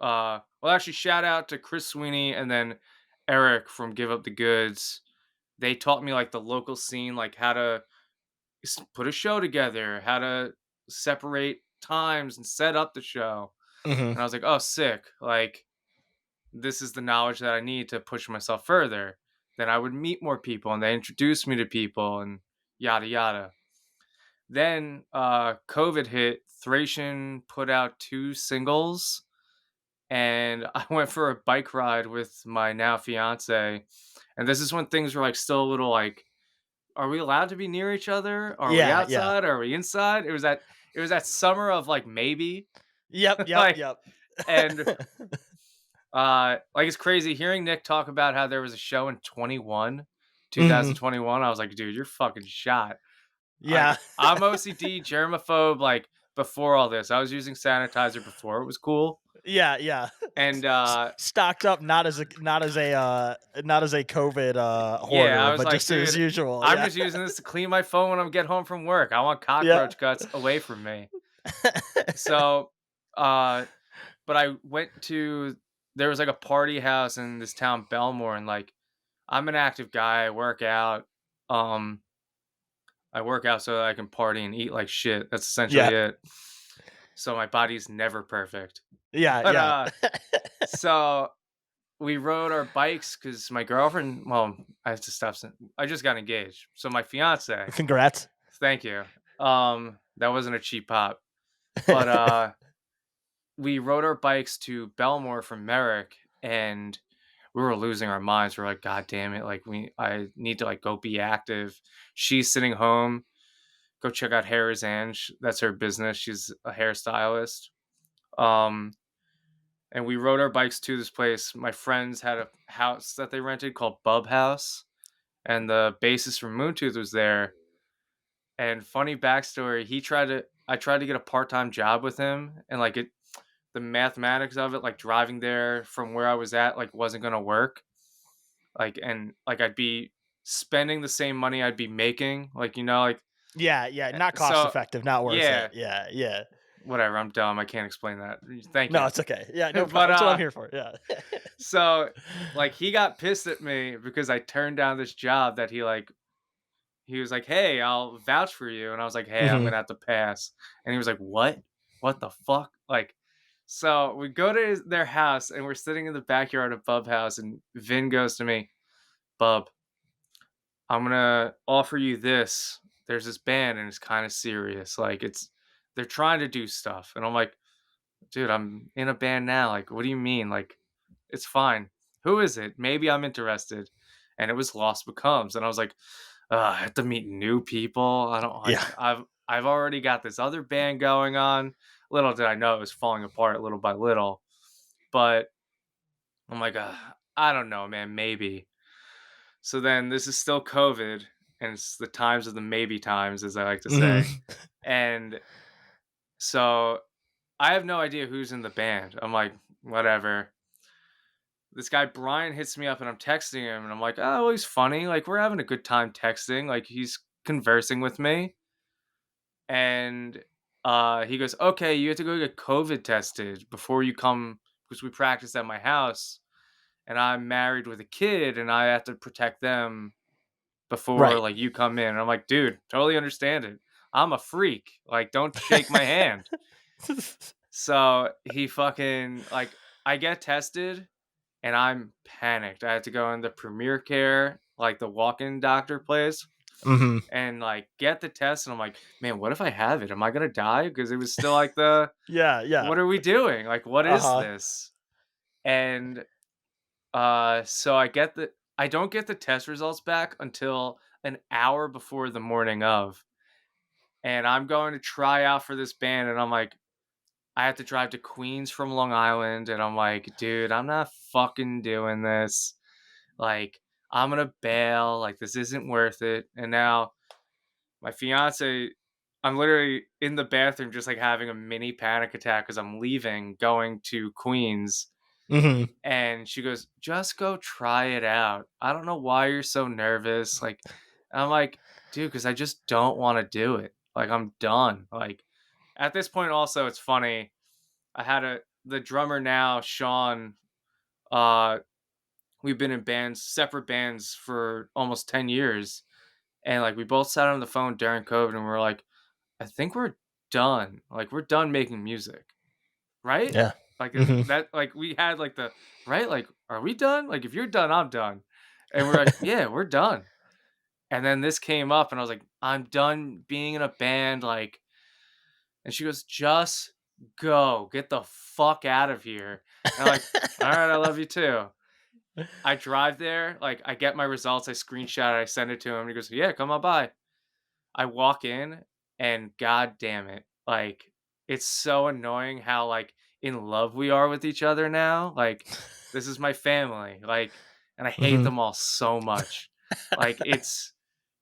well, actually, shout out to Chris Sweeney and then Eric from Give Up the Goods. They taught me, like, the local scene, like how to put a show together, how to separate times and set up the show. Hmm. And I was like, oh, sick. Like, this is the knowledge that I need to push myself further. Then I would meet more people and they introduced me to people and yada yada. Then COVID hit. Thracian put out 2 singles, and I went for a bike ride with my now fiance. And this is when things were, like, still a little like, are we allowed to be near each other? Are we Yeah, yeah. outside? Are we inside? It was that summer of, like, maybe. Yep, yep, Like, yep. and like, it's crazy hearing Nick talk about how there was a show in Hmm. 2021. I was like, dude, you're fucking shot. Yeah. Like, I'm OCD, germaphobe, like, before all this. I was using sanitizer before it was cool. Yeah, yeah. And Stocked up, not as a COVID yeah, hoarder, I was but like, just as dude, usual. I'm Yeah. just using this to clean my phone when I get home from work. I want Yeah. cockroach guts away from me. So, uh, but I went to there was, like, a party house in this town, Belmore, and, like, I'm an active guy. Um, I work out so that I can party and eat like shit. That's Yeah. essentially it. So my body's never perfect. Yeah, But yeah. so we rode our bikes because my girlfriend. Well, I have to stop. I just got engaged. So my fiance. Congrats. Thank you. Um, That wasn't a cheap pop. But we rode our bikes to Belmore from Merrick, and we were losing our minds. We're like, God damn it! Like I need to like go be active. She's sitting home. Go check out Hair's Ange. That's her business. She's a hairstylist. Um, and we rode our bikes to this place. My friends had a house that they rented called Bub House, and the bassist from Moontooth was there. And funny backstory, I tried to get a part-time job with him, and like the mathematics of it, like driving there from where I was at, like wasn't gonna work. Like and like I'd be spending the same money I'd be making, like like Yeah, yeah, not cost so effective, not worth it. yeah, Yeah, yeah. whatever. I'm dumb. I can't explain that. Thank No, you. it's okay. Yeah, no But problem. That's what I'm here for. Yeah. so like he got pissed at me because I turned down this job that he was like, "Hey, I'll vouch for you," and I was like, "Hey, I'm Mhm. gonna have to pass." And he was like, "What? What the fuck?" Like, so we go to their house and we're sitting in the backyard of Bub house, and Vin goes to me, "Bub, I'm gonna offer you this. There's this band and it's kind of serious. Like, they're trying to do stuff," and I'm like, "Dude, I'm in a band now. Like, what do you mean? Like, it's fine. Who is it? Maybe I'm interested." And it was Lost Becomes, and I was like, I have to meet new people. I don't Yeah. like. I've already got this other band going on. Little did I know it was falling apart little by little. But I'm like, I don't know, man. Maybe. So then this is still COVID, and it's the times of the maybe times, as I like to Mhm. say. And so I have no idea who's in the band. I'm like, whatever. This guy Brian hits me up and I'm texting him and I'm like, oh, well, he's funny. Like, we're having a good time texting. Like, he's conversing with me. And he goes, okay, you have to go get COVID tested before you come because we practice at my house. And I'm married with a kid and I have to protect them before Right. like you come in. And I'm like, dude, totally understand it. I'm a freak. Like, don't shake my hand. So he fucking like I get tested and I'm panicked. I had to go in the Premier Care, like the walk-in doctor place, Mhm. and like get the test. And I'm like, man, what if I have it? Am I gonna die? Because it was still like the Yeah, yeah. what are we doing? Like, what is Uh-huh. this? And so I don't get the test results back until an hour before the morning of. And I'm going to try out for this band, and I'm like, I have to drive to Queens from Long Island, and I'm like, dude, I'm not fucking doing this. Like, I'm gonna bail. Like, this isn't worth it. And now my fiance, I'm literally in the bathroom just like having a mini panic attack because I'm leaving, going to Queens. Mhm. And she goes, just go try it out. I don't know why you're so nervous. Like, I'm like, dude, because I just don't want to do it. Like, I'm done. Like, at this point, also, it's funny. I had the drummer now, Sean. Uh, we've been in bands, separate bands for almost 10 years. And like we both sat on the phone during COVID and we are like, I think we're done. Like we're done making music. Right? Yeah. Like is Mhm. that like we had like the right? Like, are we done? Like if you're done, I'm done. And we're like, yeah, we're done. And then this came up and I was like, I'm done being in a band. Like, and she goes, just go. Get the fuck out of here. And I'm like, all right, I love you too. I drive there, like I get my results, I screenshot it, I send it to him, and he goes, "Yeah, come on by." I walk in, and god damn it, like it's so annoying how like in love we are with each other now. Like this is my family, like, and I hate Mhm. them all so much. Like it's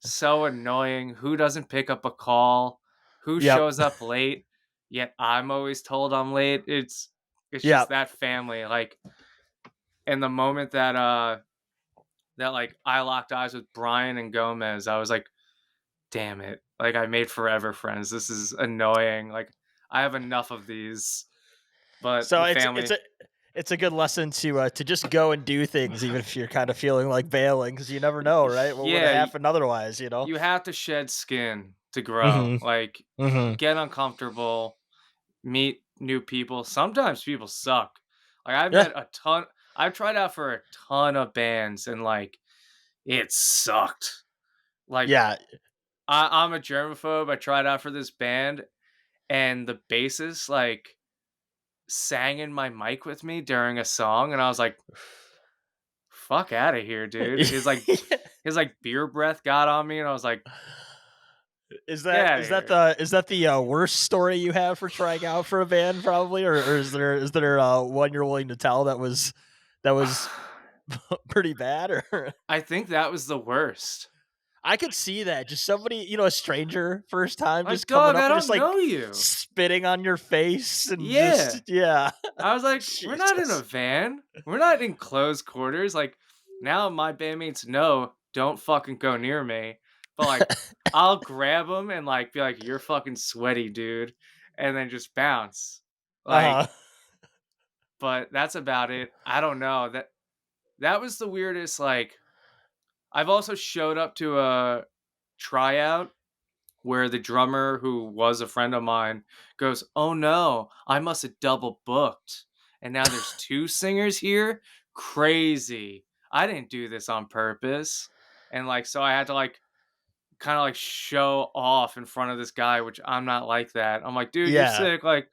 so annoying. Who doesn't pick up a call? Who Yep. shows up late? Yet I'm always told I'm late. It's just Yep. that family. Like, and the moment that like I locked eyes with Brian and Gomez, I was like, damn it. Like I made forever friends. This is annoying. Like I have enough of these. But So the it's family, a good lesson to just go and do things even if you're kind of feeling like bailing because you never know, right? What would have yeah, happened otherwise, you know? you have to shed skin to grow. Mhm. Like Mhm. get uncomfortable, meet new people. Sometimes people suck. Like I've Yeah. met a ton I've tried out for a ton of bands and like it sucked. Like Yeah. I'm a germaphobe. I tried out for this band, and the bassist like sang in my mic with me during a song, and I was like, "Fuck out of here, dude!" His beer breath got on me, and I was like, Is "Get that out of is that here!" the is that the worst story you have for trying out for a band, probably, or is there one you're willing to tell that was pretty bad? Or I think that was the worst. I could see that, just somebody, a stranger first time, Like, just coming dog, up I and just don't like know you. spitting on your face and Yeah. just yeah. I was like, we're not in a Jesus. van. We're not in close quarters. Like, now my bandmates know, don't fucking go near me. But like, I'll grab them and like be like, you're fucking sweaty, dude, and then just bounce. Like, Uh-huh. but that's about it. I don't know. That was the weirdest. Like, I've also showed up to a tryout where the drummer, who was a friend of mine, goes, "Oh no, I must have double booked. And now there's two singers here? Crazy. I didn't do this on purpose." And like, so I had to like kind of like show off in front of this guy, which I'm not like that. I'm like, dude, you're Yeah. sick. Like,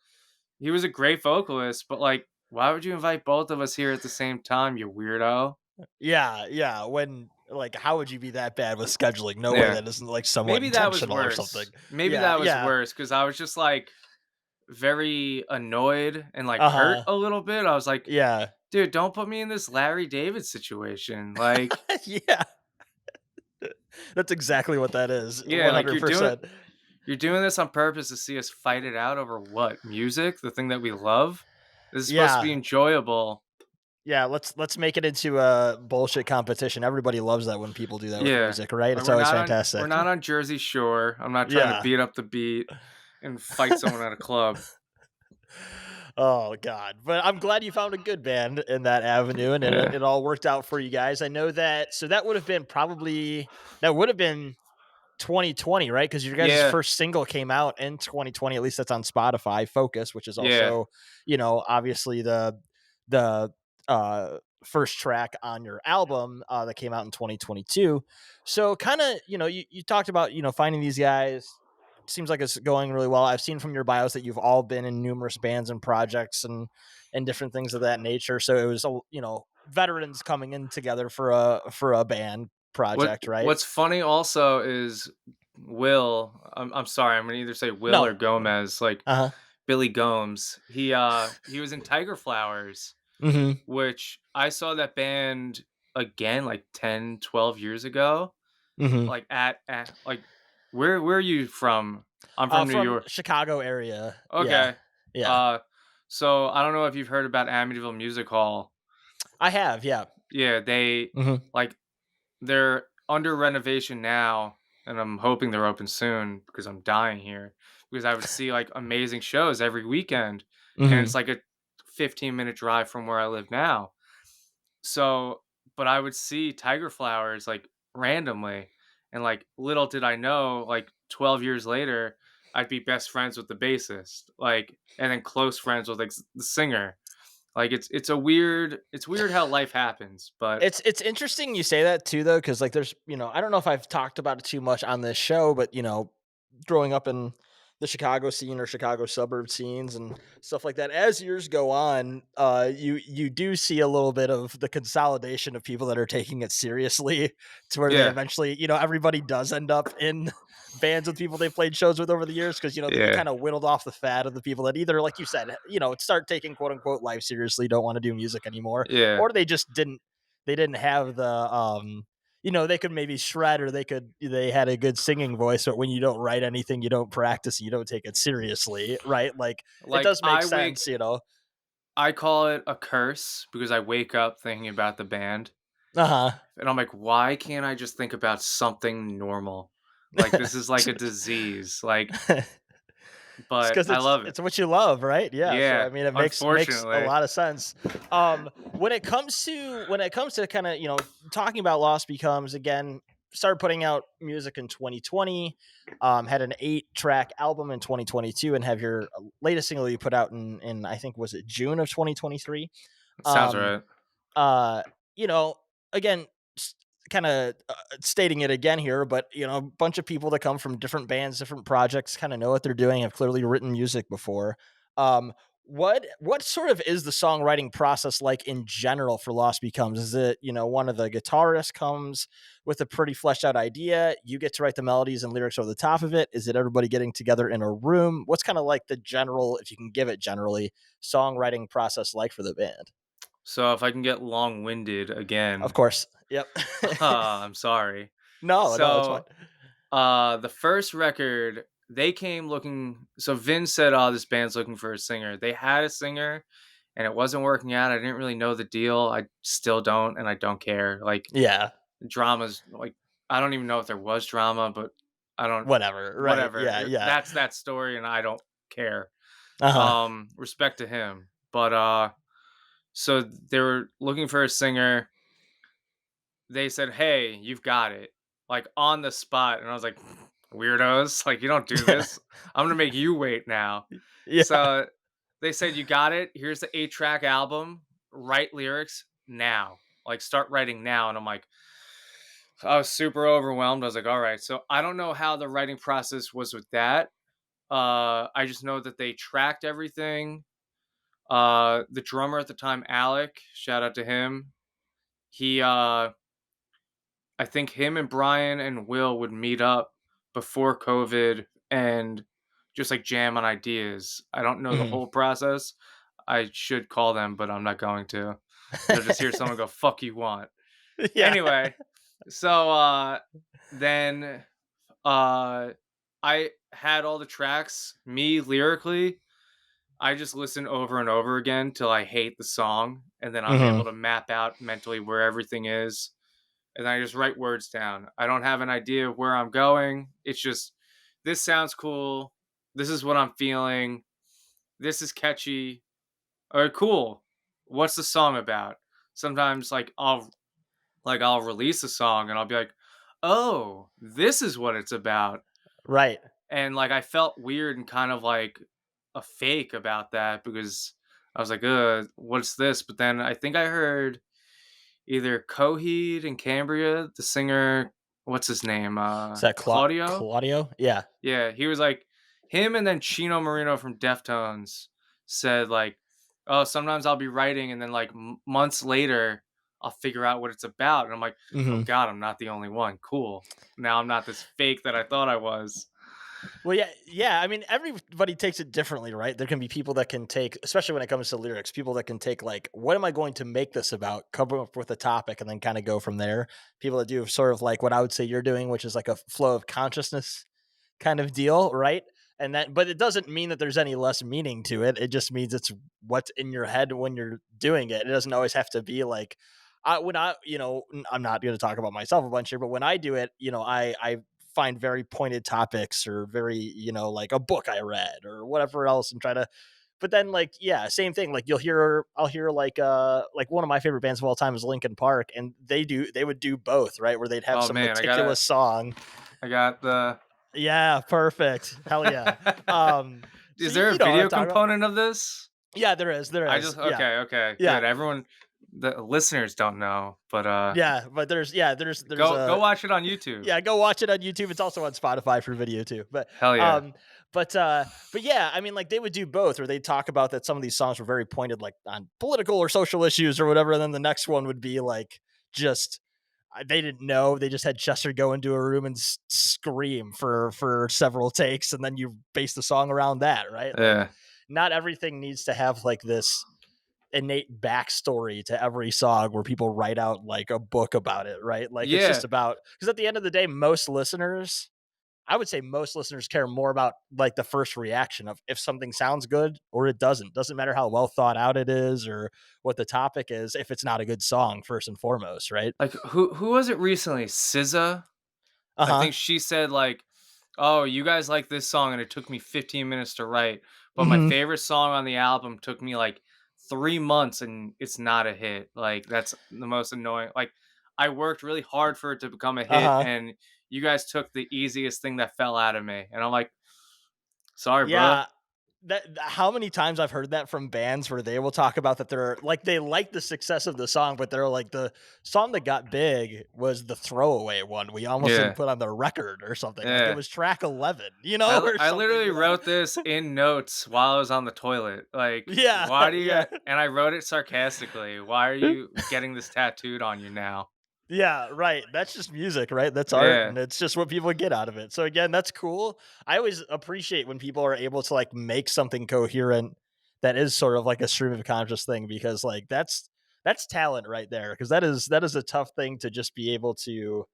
he was a great vocalist, but like, why would you invite both of us here at the same time, you weirdo? Yeah, yeah. When like, how would you be that bad with scheduling? No way Yeah. that isn't like somewhat Maybe that was intentional or something. worse. Maybe Yeah, that was yeah. worse because I was just like, very annoyed and like hurt Uh-huh. a little bit. I was like, Yeah. dude, don't put me in this Larry David situation. Like, Yeah. That's exactly what that is. yeah, like 100%. you're doing this on purpose to see us fight it out over what? Music, the thing that we love? This is supposed to be Yeah. enjoyable. Yeah, let's make it into a bullshit competition. Everybody loves that when people do that with Yeah. music, right? Like It's always we're fantastic. not on Jersey Shore. I'm not trying to Yeah. beat up the beat and fight someone at a club. Oh god. But I'm glad you found a good band in that avenue, and Yeah. it all worked out for you guys. I know that, so that would have been 2020, right? Because your guys' Yeah. first single came out in 2020. At least that's on Spotify. Focus, which is Yeah. also, obviously the first track on your album that came out in 2022. So kind of, you talked about finding these guys. Seems like it's going really well. I've seen from your bios that you've all been in numerous bands and projects and different things of that nature. So it was veterans coming in together for a band project, right? What's funny also is Will. I'm sorry. I'm gonna either say Will or No. Gomez. Like Uh-huh. Billy Gomes. He was in Tiger Flowers, Mhm. which I saw that band again like 10, 12 years ago. Mhm. Like at like where are you from? I'm from New From York. Chicago area. Yeah. Okay. Yeah. Uh so I don't know if you've heard about Amityville Music Hall. I have, yeah. Yeah, they Mhm. like they're under renovation now, and I'm hoping they're open soon because I'm dying here. Because I would see like amazing shows every weekend, and Mhm. it's like a 15-minute drive from where I live now. So, but I would see Tiger Flowers like randomly, and like little did I know, like 12 years later, I'd be best friends with the bassist, like, and then close friends with like the singer. Like it's weird how life happens, but It's interesting you say that too, though, because like there's I don't know if I've talked about it too much on this show, but growing up in the Chicago scene or Chicago suburb scenes and stuff like that, as years go on, you do see a little bit of the consolidation of people that are taking it seriously to where they yeah, eventually, everybody does end up in bands with people they played shows with over the years, because they yeah, kind of whittled off the fat of the people that either, like you said, start taking quote unquote life seriously, don't want to do music anymore, yeah. or they didn't have the they could maybe shred, or they had a good singing voice, but when you don't write anything, you don't practice, you don't take it seriously, right? Like, it Like does make sense. I call it a curse because I wake up thinking about the band, Uh-huh. and I'm like, why can't I just think about something normal? Like this is like a disease. Like, It's but because I love it. it's what you love, right? Yeah. So Yeah, I mean, it makes a unfortunately. lot of sense. When it comes to kind of talking about Lost Becomes, again, started putting out music in 2020. Had an 8-track album in 2022, and have your latest single you put out in I think, was it June of 2023. Sounds Um, right. uh, you know, again, kind of stating it again here, but a bunch of people that come from different bands, different projects, kind of know what they're doing, have clearly written music before. Um, what sort of is the songwriting process like in general for Lost Becomes? Is it, one of the guitarists comes with a pretty fleshed out idea, you get to write the melodies and lyrics over the top of it? Is it everybody getting together in a room? What's kind of like the general, if you can give it generally, songwriting process like for the band? So if I can get long-winded Of again, course. Yep. I'm sorry. No, no, it's fine. So the first record, they came looking. So Vince said, "Oh, this band's looking for a singer." They had a singer, and it wasn't working out. I didn't really know the deal. I still don't, and I don't care. Like Yeah. drama's like I don't even know if there was drama, but I don't. Whatever. Right. Yeah. Whatever. Yeah. That's that story, and I don't care. Uh-huh. Respect to him, but so they were looking for a singer. They said, "Hey, you've got it," like on the spot, and I was like, "Weirdos! Like you don't do this. I'm gonna make you wait now." Yeah. So they said, "You got it. Here's the 8-track album. Write lyrics now. Like start writing now." And I'm like, I was super overwhelmed. I was like, "All right." So I don't know how the writing process was with that. I just know that they tracked everything. The drummer at the time, Alec, shout out to him. He I think him and Brian and Will would meet up before COVID and just like jam on ideas. I don't know the Mhm. whole process. I should call them, but I'm not going to. They'll just hear someone go, "Fuck you want." Yeah. Anyway, so then uh I had all the tracks, me lyrically. I just listen over and over again till I hate the song, and then I'm able Mhm. to map out mentally where everything is, and I just write words down. I don't have an idea of where I'm going. It's just this sounds cool. This is what I'm feeling. This is catchy. All right, cool. What's the song about? Sometimes I'll release a song and I'll be like, "Oh, this is what it's about." Right. And like I felt weird and kind of like a fake about that because I was like, what's this?" But then I think I heard either Coheed and Cambria, the singer, what's his name? Is that Claudio? Claudio? Yeah. Yeah, he was like him and then Chino Marino from Deftones said like, "Oh, sometimes I'll be writing and then like months later I'll figure out what it's about." And I'm like, "Oh Mhm. god, I'm not the only one. Cool. Now I'm not this fake that I thought I was." Well, yeah, yeah. I mean, everybody takes it differently, right? There can be people that can take, especially when it comes to lyrics, people that can take like, what am I going to make this about? Come up with a topic and then kind of go from there. People that do sort of like what I would say you're doing, which is like a flow of consciousness kind of deal, right? And that, but it doesn't mean that there's any less meaning to it. It just means it's what's in your head when you're doing it. It doesn't always have to be like, when I, I'm not going to talk about myself a bunch here, but when I do it, I find very pointed topics or very, like a book I read or whatever else and try to, but then like, yeah, same thing. Like I'll hear like one of my favorite bands of all time is Linkin Park, and they would do both, right? Where they'd have Oh some man, meticulous song. I got the Yeah, perfect. Hell yeah. So Is there a you know what I'm video talking about? component of this? Yeah, there is. There I is. just Yeah. okay, Yeah. good. Everyone, the listeners don't know, but Yeah, but there's go a watch it on YouTube. yeah, go watch it on YouTube. It's also on Spotify for video too. Hell yeah. Um but yeah, I mean like they would do both, or they'd talk about that some of these songs were very pointed like on political or social issues or whatever, and then the next one would be like just they didn't know. They just had Chester go into a room and scream for several takes, and then you base the song around that, right? Like, Yeah. not everything needs to have like this innate backstory to every song where people write out like a book about it, right? Like, it's Yeah. just about, because at the end of the day, I would say most listeners care more about like the first reaction of if something sounds good or it doesn't. Doesn't matter how well thought out it is or what the topic is, if it's not a good song, first and foremost, right? Like who was it recently? SZA? Uh I huh. think she said like, "Oh, you guys like this song and it took me 15 minutes to write, but my Hmm. favorite song on the album took me like 3 months and it's not a hit." Like that's the most annoying. Like I worked really hard for it to become a Uh hit huh. and you guys took the easiest thing that fell out of me. And I'm like, "Sorry, bro." Yeah. how many times I've heard that from bands where they will talk about that they're like they like the success of the song, but they're like the song that got big was the throwaway one. We almost didn't Yeah. put on the record or something. Like it Yeah. was track 11, or I something. literally wrote this in notes while I was on the toilet. Like, Yeah, why do you? yeah. And I wrote it sarcastically. Why are you getting this tattooed on you now? Yeah, right. That's just music, right? That's art, Yeah. and it's just what people get out of it. So again, that's cool. I always appreciate when people are able to like make something coherent that is sort of like a stream of conscious thing because like that's talent right there because that is a tough thing to just be able to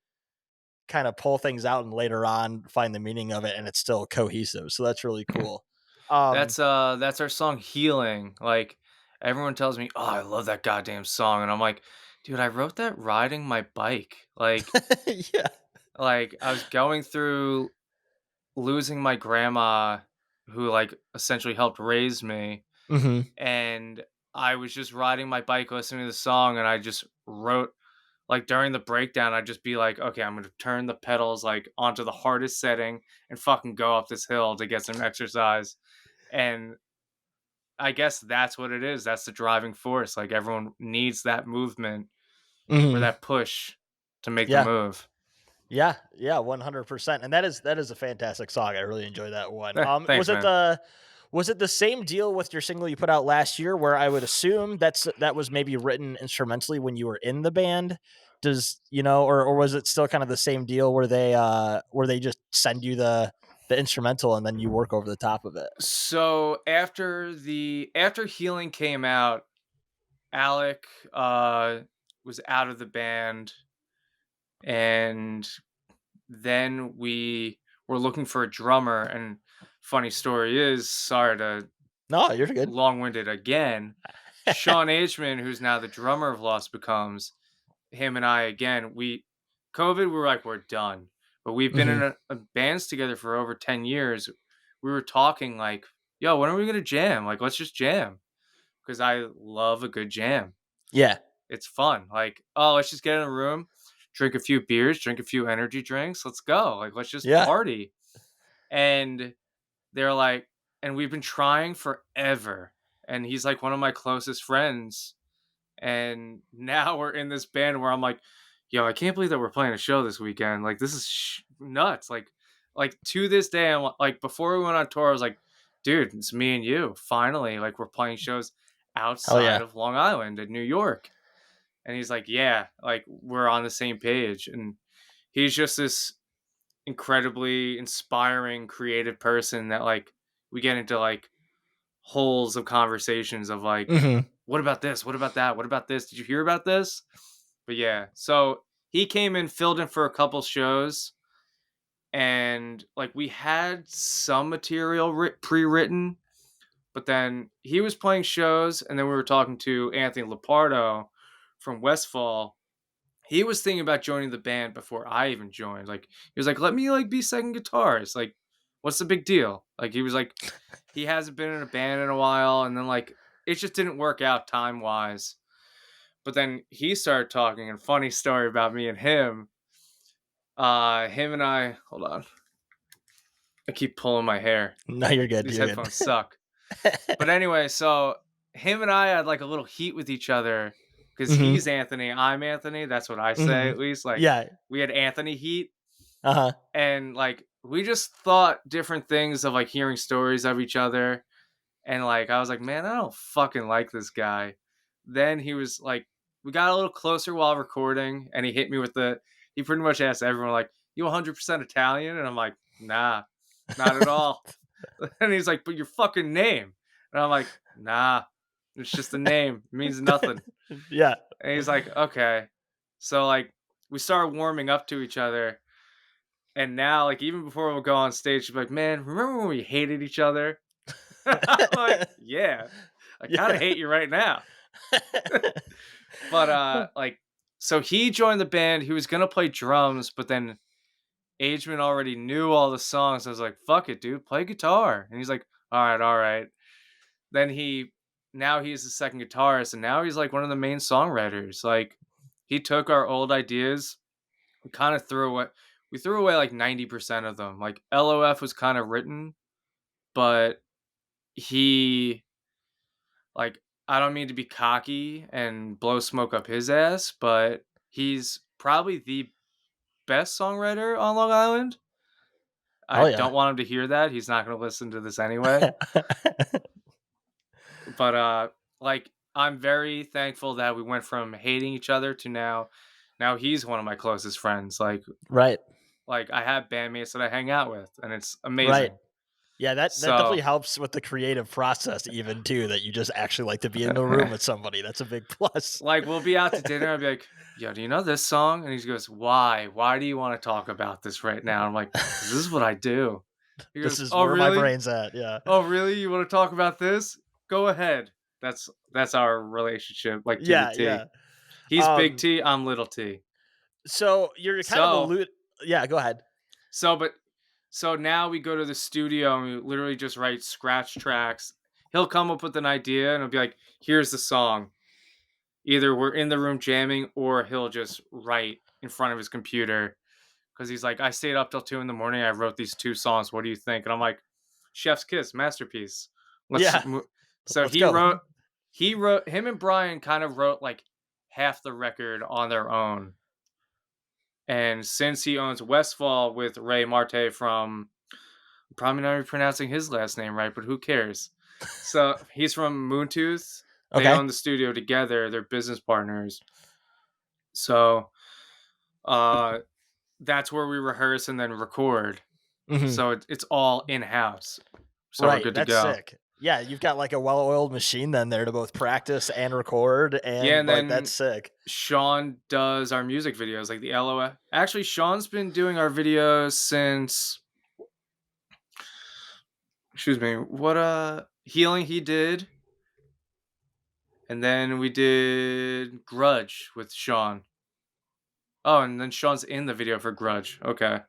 kind of pull things out and later on find the meaning of it and it's still cohesive. So that's really cool. Um That's our song "Healing." Like, everyone tells me, "Oh, I love that goddamn song," and I'm like, "Dude, I wrote that riding my bike." yeah. I was going through losing my grandma, who like essentially helped raise me, Mhm. and I was just riding my bike listening to the song, and I just wrote like during the breakdown, I'd just be like, okay, I'm gonna turn the pedals like onto the hardest setting and fucking go up this hill to get some exercise. And I guess that's what it is. That's the driving force. Like, everyone needs that movement or Mhm. that push to make the Yeah. move. Yeah, yeah, 100%. And that is a fantastic song. I really enjoy that one. Thanks, man. Was it the same deal with your single you put out last year where I would assume that was maybe written instrumentally when you were in the band? Or was it still kind of the same deal where they just send you the instrumental and then you work over the top of it? So after Healing came out, Alec was out of the band, and then we were looking for a drummer. And funny story is, sorry to No, you're good. long-winded again, Sean Ageman, who's now the drummer of Lost Becomes, him and I again, we COVID, we were like, we're done. But we've been Mhm. in a bands together for over 10 years. We were talking like, yo, when are we gonna jam? Like, let's just jam. Because I love a good jam. Yeah. It's fun. Like, oh, let's just get in a room, drink a few beers, drink a few energy drinks. Let's go. Like, let's just Yeah. party. And they're like, and we've been trying forever. And he's like one of my closest friends. And now we're in this band where I'm like, yo, I can't believe that we're playing a show this weekend. Like, this is nuts. Like to this day, I'm like, before we went on tour, I was like, dude, it's me and you. Finally, like, we're playing shows Hell outside yeah. of Long Island and New York. And he's like, yeah, like, we're on the same page. And he's just this incredibly inspiring, creative person that like we get into like holes of conversations of like, Mhm. what about this? What about that? What about this? Did you hear about this? But yeah, so he came in, filled in for a couple shows, and like we had some material pre-written, but then he was playing shows, and then we were talking to Anthony Lapardo from Westfall. He was thinking about joining the band before I even joined. Like, he was like, let me like be second guitarist. Like, what's the big deal? Like, he was like, he hasn't been in a band in a while, and then like it just didn't work out time wise. But then he started talking, and funny story about me and him. Him and I, hold on. I keep pulling my hair. No, you're good. These You're good. headphones suck. But anyway, so him and I had like a little heat with each other because Mhm. he's Anthony, I'm Anthony. That's what I say, Mhm. at least. Like, Yeah. we had Anthony heat, Uh-huh. and like we just thought different things of like hearing stories of each other. And like I was like, man, I don't fucking like this guy. Then he was like, we got a little closer while recording, and he hit me with he pretty much asked everyone like, you 100% Italian? And I'm like, nah, not at all. And he's like, but your fucking name. And I'm like, nah, it's just a name. It means nothing. Yeah. And he's like, okay. So like we started warming up to each other. And now, like, even before we'll go on stage, she's like, man, remember when we hated each other? I'm like, yeah, I kind of Yeah. hate you right now. But like, so he joined the band. He was gonna play drums, but then Ageman already knew all the songs. I was like, fuck it, dude, play guitar. And he's like, all right, all right. Then now he's the second guitarist, and now he's like one of the main songwriters. Like, he took our old ideas, and kind of threw away. We threw away like 90% of them. Like, LOF was kind of written, but he, like, I don't mean to be cocky and blow smoke up his ass, but he's probably the best songwriter on Long Island. I Hell yeah. don't want him to hear that. He's not going to listen to this anyway. But like, I'm very thankful that we went from hating each other to now he's one of my closest friends. Right. Like I have bandmates that I hang out with, and it's Right. amazing. Yeah, that definitely So helps with the creative process even too, that you just actually like to be in the room with somebody. That's a big plus. like we'll be out to dinner. I'll be like, "Yo, do you know this song?" And he goes, "Why? Why do you want to talk about this right now?" I'm like, "'Cause this is what I do." He This goes, is "Oh, where my really? brain's at. Yeah. Oh, really? You want to talk about this? Go ahead." That's our relationship, like to the Yeah, T. yeah. He's big Um T, I'm little T. so you're kind of So yeah, go ahead. so but so now we go to the studio and we literally just write scratch tracks. He'll come up with an idea and he'll be like, "Here's the song." Either we're in the room jamming or he'll just write in front of his computer because he's like, "I stayed up till 2 in the morning. I wrote these 2 songs. What do you think?" And I'm like, "Chef's kiss, masterpiece. Let's." Yeah, So let's go. him and Brian kind of wrote like half the record on their own. And since he owns Westfall with Ray Marte from, I'm probably not even pronouncing his last name right, but who cares? So he's from Moontooth. They Okay. own the studio together. They're business partners. So uh, that's where we rehearse and then record. Mhm. So it's all in house. So we're Right, good to that's go. sick. Yeah, you've got like a well-oiled machine then there to both practice and record, Yeah, and and like that's then sick. Sean does our music videos, like the LOF. Actually, Sean's been doing our videos since, excuse me, what Healing he did, and then we did Grudge with Sean. Oh, and then Sean's in the video for Grudge. Okay.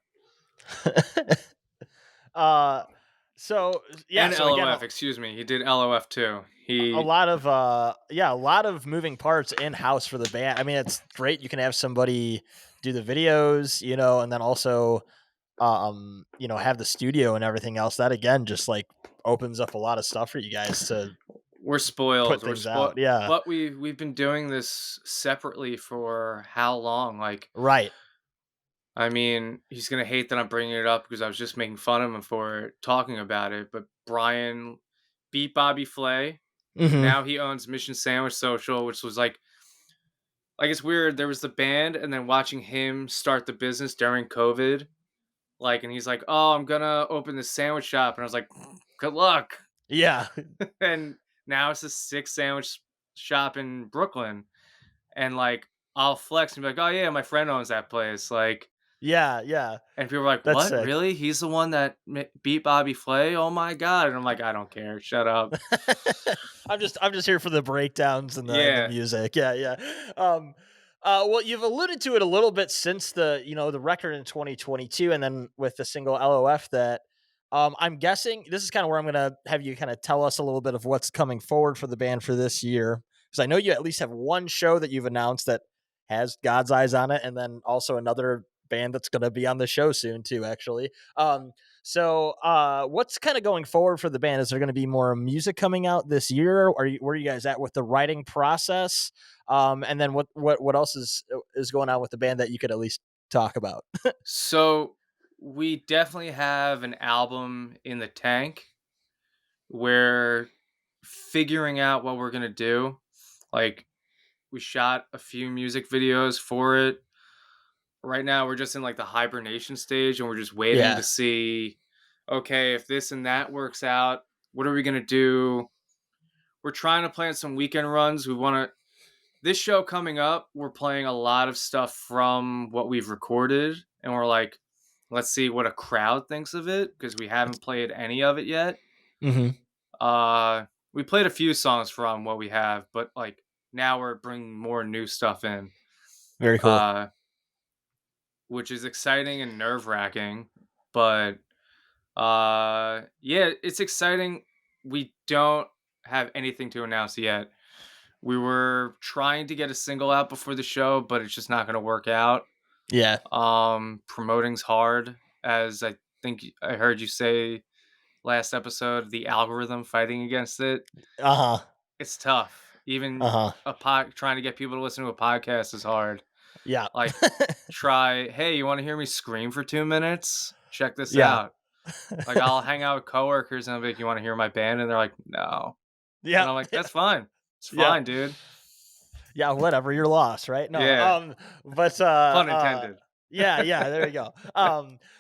uh so yeah, And so again, LOF, excuse me. He did LOF too. a He lot of yeah, a lot of moving parts in house for the band. I mean, it's great you can have somebody do the videos, and then also have the studio and everything else. That again just like opens up a lot of stuff for you guys to we're put spoiled. We're things spoiled. out. Yeah. But we've been doing this separately for how long? Like, Right. I mean, he's gonna hate that I'm bringing it up because I was just making fun of him for talking about it. But Brian beat Bobby Flay. Mhm. Now he owns Mission Sandwich Social, which was like it's weird. There was the band, and then watching him start the business during COVID, and he's like, "Oh, I'm gonna open this sandwich shop," and I was like, "Good luck." Yeah. And now it's a 6 sandwich shop in Brooklyn, and I'll flex and be like, "Oh yeah, my friend owns that place." Yeah, yeah. And people are like, That's "What? sick. Really? He's the one that beat Bobby Flay? Oh my god!" And I'm like, "I don't care. Shut up." I'm just here for the breakdowns and the Yeah. music. Yeah, yeah. Um well, you've alluded to it a little bit since the record in 2022, and then with the single LOF that I'm guessing this is kind of where I'm going to have you kind of tell us a little bit of what's coming forward for the band for this year, because I know you at least have one show that you've announced that has God's Eyes on it, and then also another band that's going to be on the show soon too, actually. So what's kind of going forward for the band? Is there going to be more music coming out this year? Where are you guys at with the writing process? And then what else is going on with the band that you could at least talk about? So we definitely have an album in the tank. We're figuring out what we're gonna do. Like we shot a few music videos for it. Right now we're just in the hibernation stage and we're just waiting Yeah. to see, okay, if this and that works out, what are we gonna do? We're trying to plan some weekend runs. We wanna This show coming up, we're playing a lot of stuff from what we've recorded, and we're like, let's see what a crowd thinks of it because we haven't played any of it yet. Mm-hmm. We played a few songs from what we have, but now we're bringing more new stuff in, Very cool. uh, which is exciting and nerve wracking. But yeah, it's exciting. We don't have anything to announce yet. We were trying to get a single out before the show, but it's just not going to work out. Yeah. Promoting's hard, as I think I heard you say last episode, the algorithm fighting against it. Uh-huh. It's tough. Even Uh-huh. trying to get people to listen to a podcast is hard. Yeah. Like, hey, you want to hear me scream for 2 minutes? Check this Yeah. out. Like, I'll hang out with coworkers and I'll be like, you want to hear my band? And they're like, no. And Yeah. I'm like, that's fine. It's Yeah. fine, dude. Yeah, whatever, you're lost, right? No, Yeah. but Pun intended. yeah, there you go.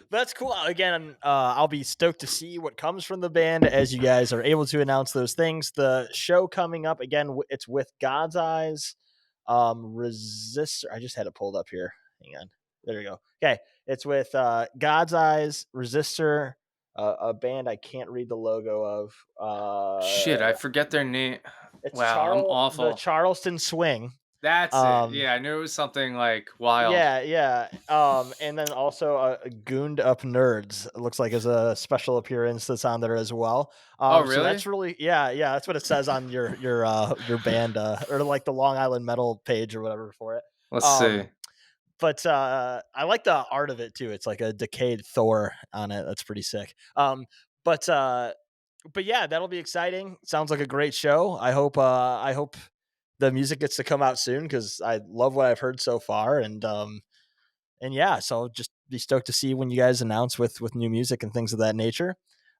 But that's cool. Again, I'll be stoked to see what comes from the band as you guys are able to announce those things. The show coming up again, it's with God's Eyes, Resistor. I just had it pulled up here. Hang on. There we go. Okay, it's with God's Eyes, Resistor, a band I can't read the logo of. Shit, I forget their name. It's Wow, I'm the awful. Charleston Swing. That's it. Yeah, I knew it was something like wild. Yeah. And then also Gooned Up Nerds. It looks like is a special appearance that's on there as well. Oh, really? So that's really yeah. That's what it says on your band or like the Long Island Metal page or whatever for it. Let's see. But I like the art of it too. It's like a decayed Thor on it. That's pretty sick. But yeah, that'll be exciting. Sounds like a great show. I hope the music gets to come out soon because I love what I've heard so far. And yeah, so just be stoked to see when you guys announce with new music and things of that nature.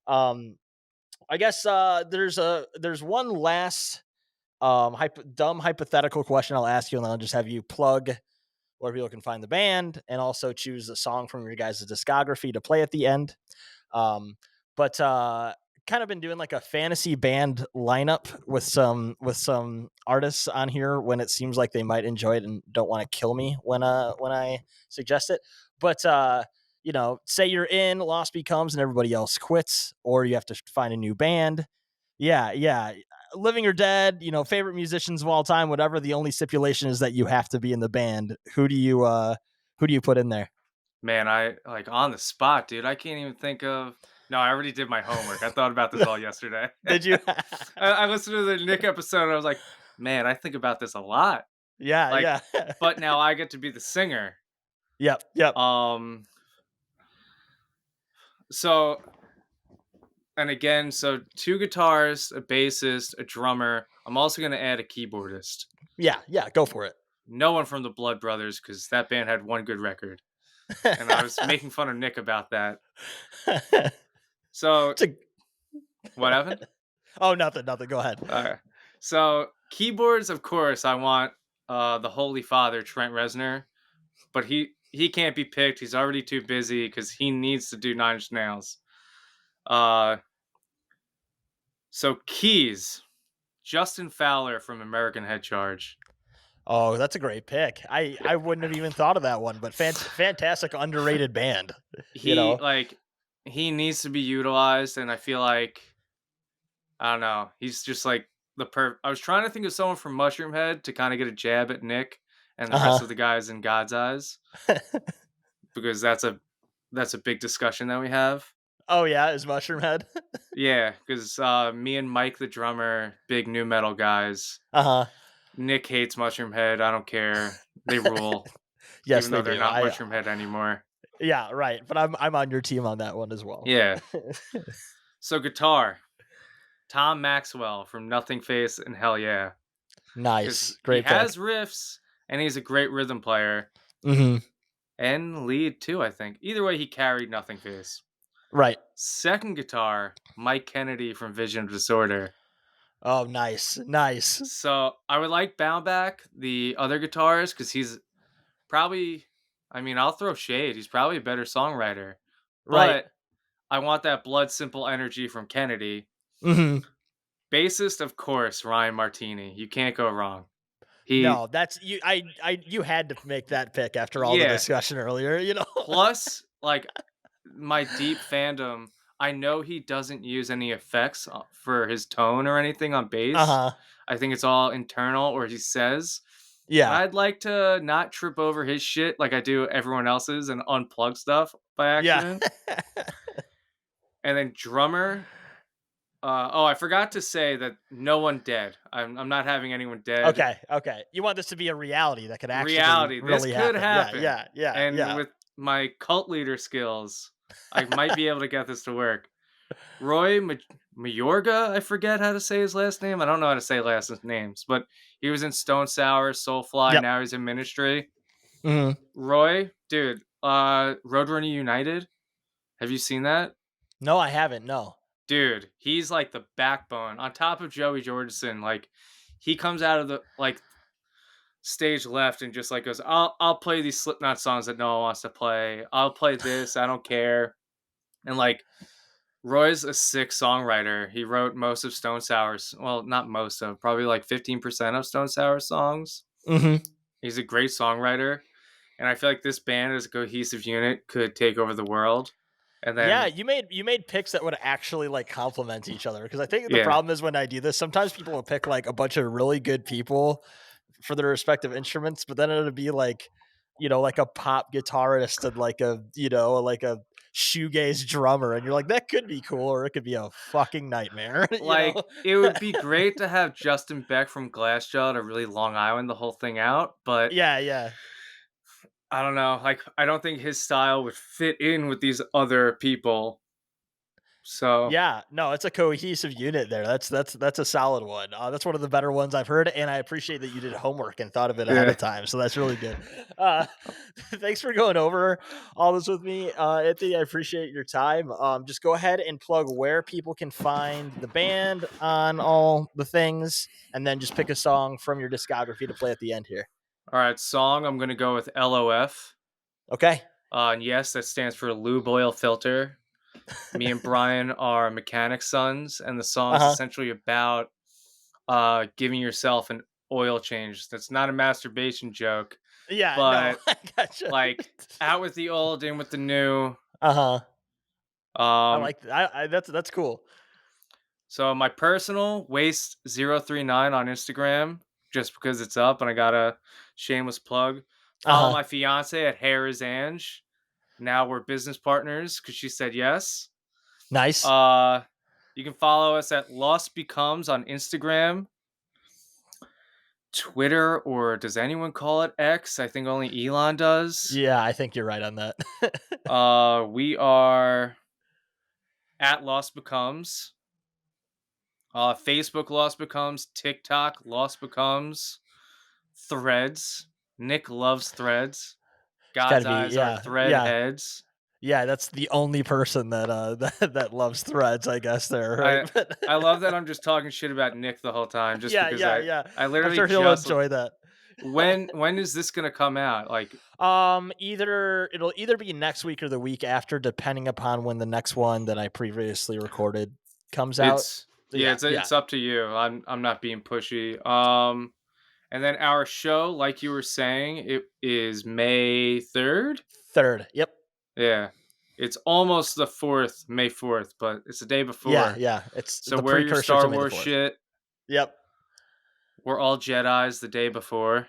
I guess there's one last dumb hypothetical question I'll ask you, and then I'll just have you plug where people can find the band and also choose a song from your guys' discography to play at the end. But kind of been doing like a fantasy band lineup with some artists on here when it seems like they might enjoy it and don't want to kill me when I suggest it. But say you're in Lost Becomes and everybody else quits, or you have to find a new band. Yeah. Living or dead, favorite musicians of all time, whatever. The only stipulation is that you have to be in the band. Who do you put in there? Man, I like on the spot, dude. I can't even think of. No, I already did my homework. I thought about this all yesterday. Did you? I listened to the Nick episode and I was like, man, I think about this a lot. Yeah. But now I get to be the singer. Yep. So, and again, so 2 guitars, a bassist, a drummer. I'm also going to add a keyboardist. Yeah, go for it. No one from the Blood Brothers, because that band had one good record. And I was making fun of Nick about that. So, what happened? Oh, nothing. Go ahead. All right. So, keyboards, of course, I want the Holy Father, Trent Reznor. But he can't be picked. He's already too busy because he needs to do Nine Inch Nails. So, keys. Justin Fowler from American Head Charge. Oh, that's a great pick. I wouldn't have even thought of that one, but fantastic underrated band. He needs to be utilized, and I feel like I don't know. He's just like I was trying to think of someone from Mushroom Head to kind of get a jab at Nick and the rest of the guys in God's Eyes, because that's a big discussion that we have. Oh yeah, is Mushroom Head? Yeah, because me and Mike, the drummer, big new metal guys. Nick hates Mushroom Head. I don't care. They rule. Yes, even though they're not Mushroom Head anymore. Yeah, right. But I'm on your team on that one as well. Yeah. So guitar, Tom Maxwell from Nothing Face and Hell Yeah. Nice, great. He has riffs and he's a great rhythm player. Mm-hmm. And lead too, I think. Either way, he carried Nothing Face. Right. Second guitar, Mike Kennedy from Vision of Disorder. Oh, nice. So I would like Boundback, the other guitarist, because he's probably, I'll throw shade. He's probably a better songwriter. Right. But I want that blood simple energy from Kennedy. Mm-hmm. Bassist, of course, Ryan Martini. You can't go wrong. No, that's you. You had to make that pick after all the discussion earlier. Plus, like my deep fandom, I know he doesn't use any effects for his tone or anything on bass. I think it's all internal, or he says. Yeah. I'd like to not trip over his shit like I do everyone else's and unplug stuff by accident. Yeah. And then drummer. I forgot to say that no one dead. I'm not having anyone dead. Okay. You want this to be a reality that could actually really this could happen. Yeah. And with my cult leader skills, I might be able to get this to work. Roy Mayorga, I forget how to say his last name. I don't know how to say last names, but he was in Stone Sour, Soulfly. Yep. Now he's in Ministry. Hmm. Roy, dude, Roadrunner United. Have you seen that? No, I haven't. No. Dude, he's like the backbone. On top of Joey Jordison, like he comes out of the like stage left and just like goes, I'll play these Slipknot songs that no one wants to play. I'll play this. I don't care. And like Roy's a sick songwriter. He wrote most of Stone Sour's, well, not most of, probably like 15% of Stone Sour songs. Hmm. He's a great songwriter. And I feel like this band as a cohesive unit could take over the world. And Yeah, then, you made picks that would actually like complement each other, because I think the yeah, problem is when I do this, sometimes people will pick like a bunch of really good people for their respective instruments, but then it'll be like, like a pop guitarist and like like a shoegaze drummer, and you're like, that could be cool, or it could be a fucking nightmare, like it would be great to have Justin Beck from Glassjaw to really Long Island the whole thing out. But Yeah, yeah. I don't know. Like, I don't think his style would fit in with these other people. So, Yeah, no, it's a cohesive unit there. That's a solid one. That's one of the better ones I've heard, and I appreciate that you did homework and thought of it ahead yeah. of time. So that's really good. Uh, thanks for going over all this with me, Anthony. I appreciate your time. Just go ahead and plug where people can find the band on all the things, and then just pick a song from your discography to play at the end here. All right, song. I'm gonna go with LOF. Okay. And yes, that stands for Lube Oil Filter. Me and Brian are mechanic sons, and the Uh song's huh. essentially about giving yourself an oil change. That's not a masturbation joke, Yeah. No, but I gotcha. like out with the old, in with the new. Uh huh. I Um, like that. That's cool. so my personal waste039 on Instagram, just because it's up and I got a shameless plug. Uh Follow huh. my fiance at Hair is Ange. Now we're business partners because she said yes. Nice. Uh, you can follow us at Lost Becomes on Instagram, Twitter, or does anyone call it X? I think only Elon does. Yeah, I think you're right on that. We are at Lost Becomes. Facebook Lost Becomes, TikTok Lost Becomes, Threads. Nick loves Threads. It's got to God's be, eyes are yeah, thread yeah, heads. yeah. That's the only person that that loves Threads, I guess. There, right? I I love that I'm just talking shit about Nick the whole time, just Yeah, because yeah, yeah. I I'm literally sure he'll just enjoy that. when is this gonna come out? Like It'll either be next week or the week after, depending upon when the next one that I previously recorded comes out. it's So yeah, yeah, yeah. it's up to you. I'm not being pushy. And then our show, like you were saying, it is May 3rd. Third. Yep. Yeah. It's almost the 4th, May 4th, but it's the day Yeah, before. yeah. It's So the wear your precursor to Star May the Wars 4th. shit. Yep. We're all Jedis the day before.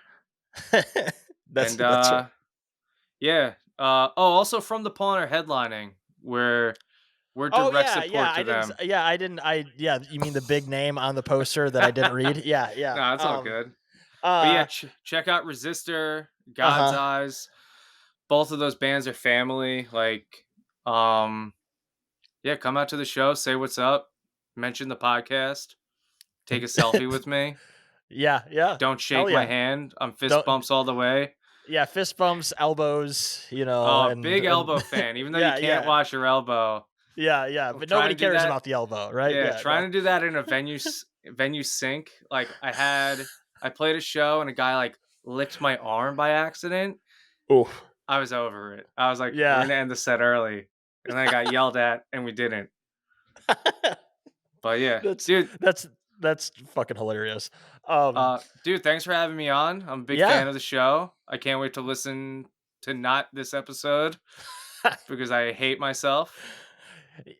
And That's right. yeah. Also From the Pawn are headlining. We're Oh direct yeah, yeah. support to them. I didn't. Yeah. You mean the big name on the poster that I didn't read? Yeah, yeah. No, it's all good. But yeah, Uh. check out Resistor, Uh God's huh. Eyes. Both of those bands are family. Like, yeah, come out to the show, say what's up, mention the podcast, take a selfie with me. Yeah, yeah. Don't Hell shake my yeah. hand. I'm fist Don't. bumps all the way. Yeah, fist bumps, elbows. Big And elbow fan. Even though you yeah, can't yeah, wash your elbow, yeah, yeah. I'm But trying nobody to do cares that. about the elbow, right? Yeah, Yeah, no. trying to do that in a venue sync. Like I played a show and a guy like licked my arm by accident. Oof. I was over it. I was like, we're Yeah. gonna end the set early, and then I got yelled at, and we didn't. But yeah, that's dude. that's that's fucking hilarious. Dude, thanks for having me on. I'm a big Yeah. fan of the show. I can't wait to listen to not this episode because I hate myself.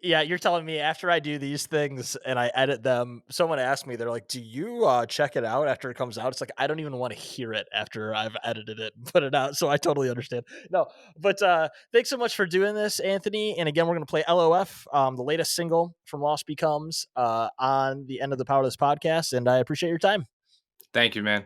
Yeah, you're telling me after I do these things and I edit them, someone asked me, they're like, "Do you check it out after it comes out?" It's like I don't even want to hear it after I've edited it and put it out. So I totally understand. No, but thanks so much for doing this, Anthony. And again, we're gonna play LOF, the latest single from Lost Becomes, on the end of the Powerless podcast. And I appreciate your time. Thank you, man.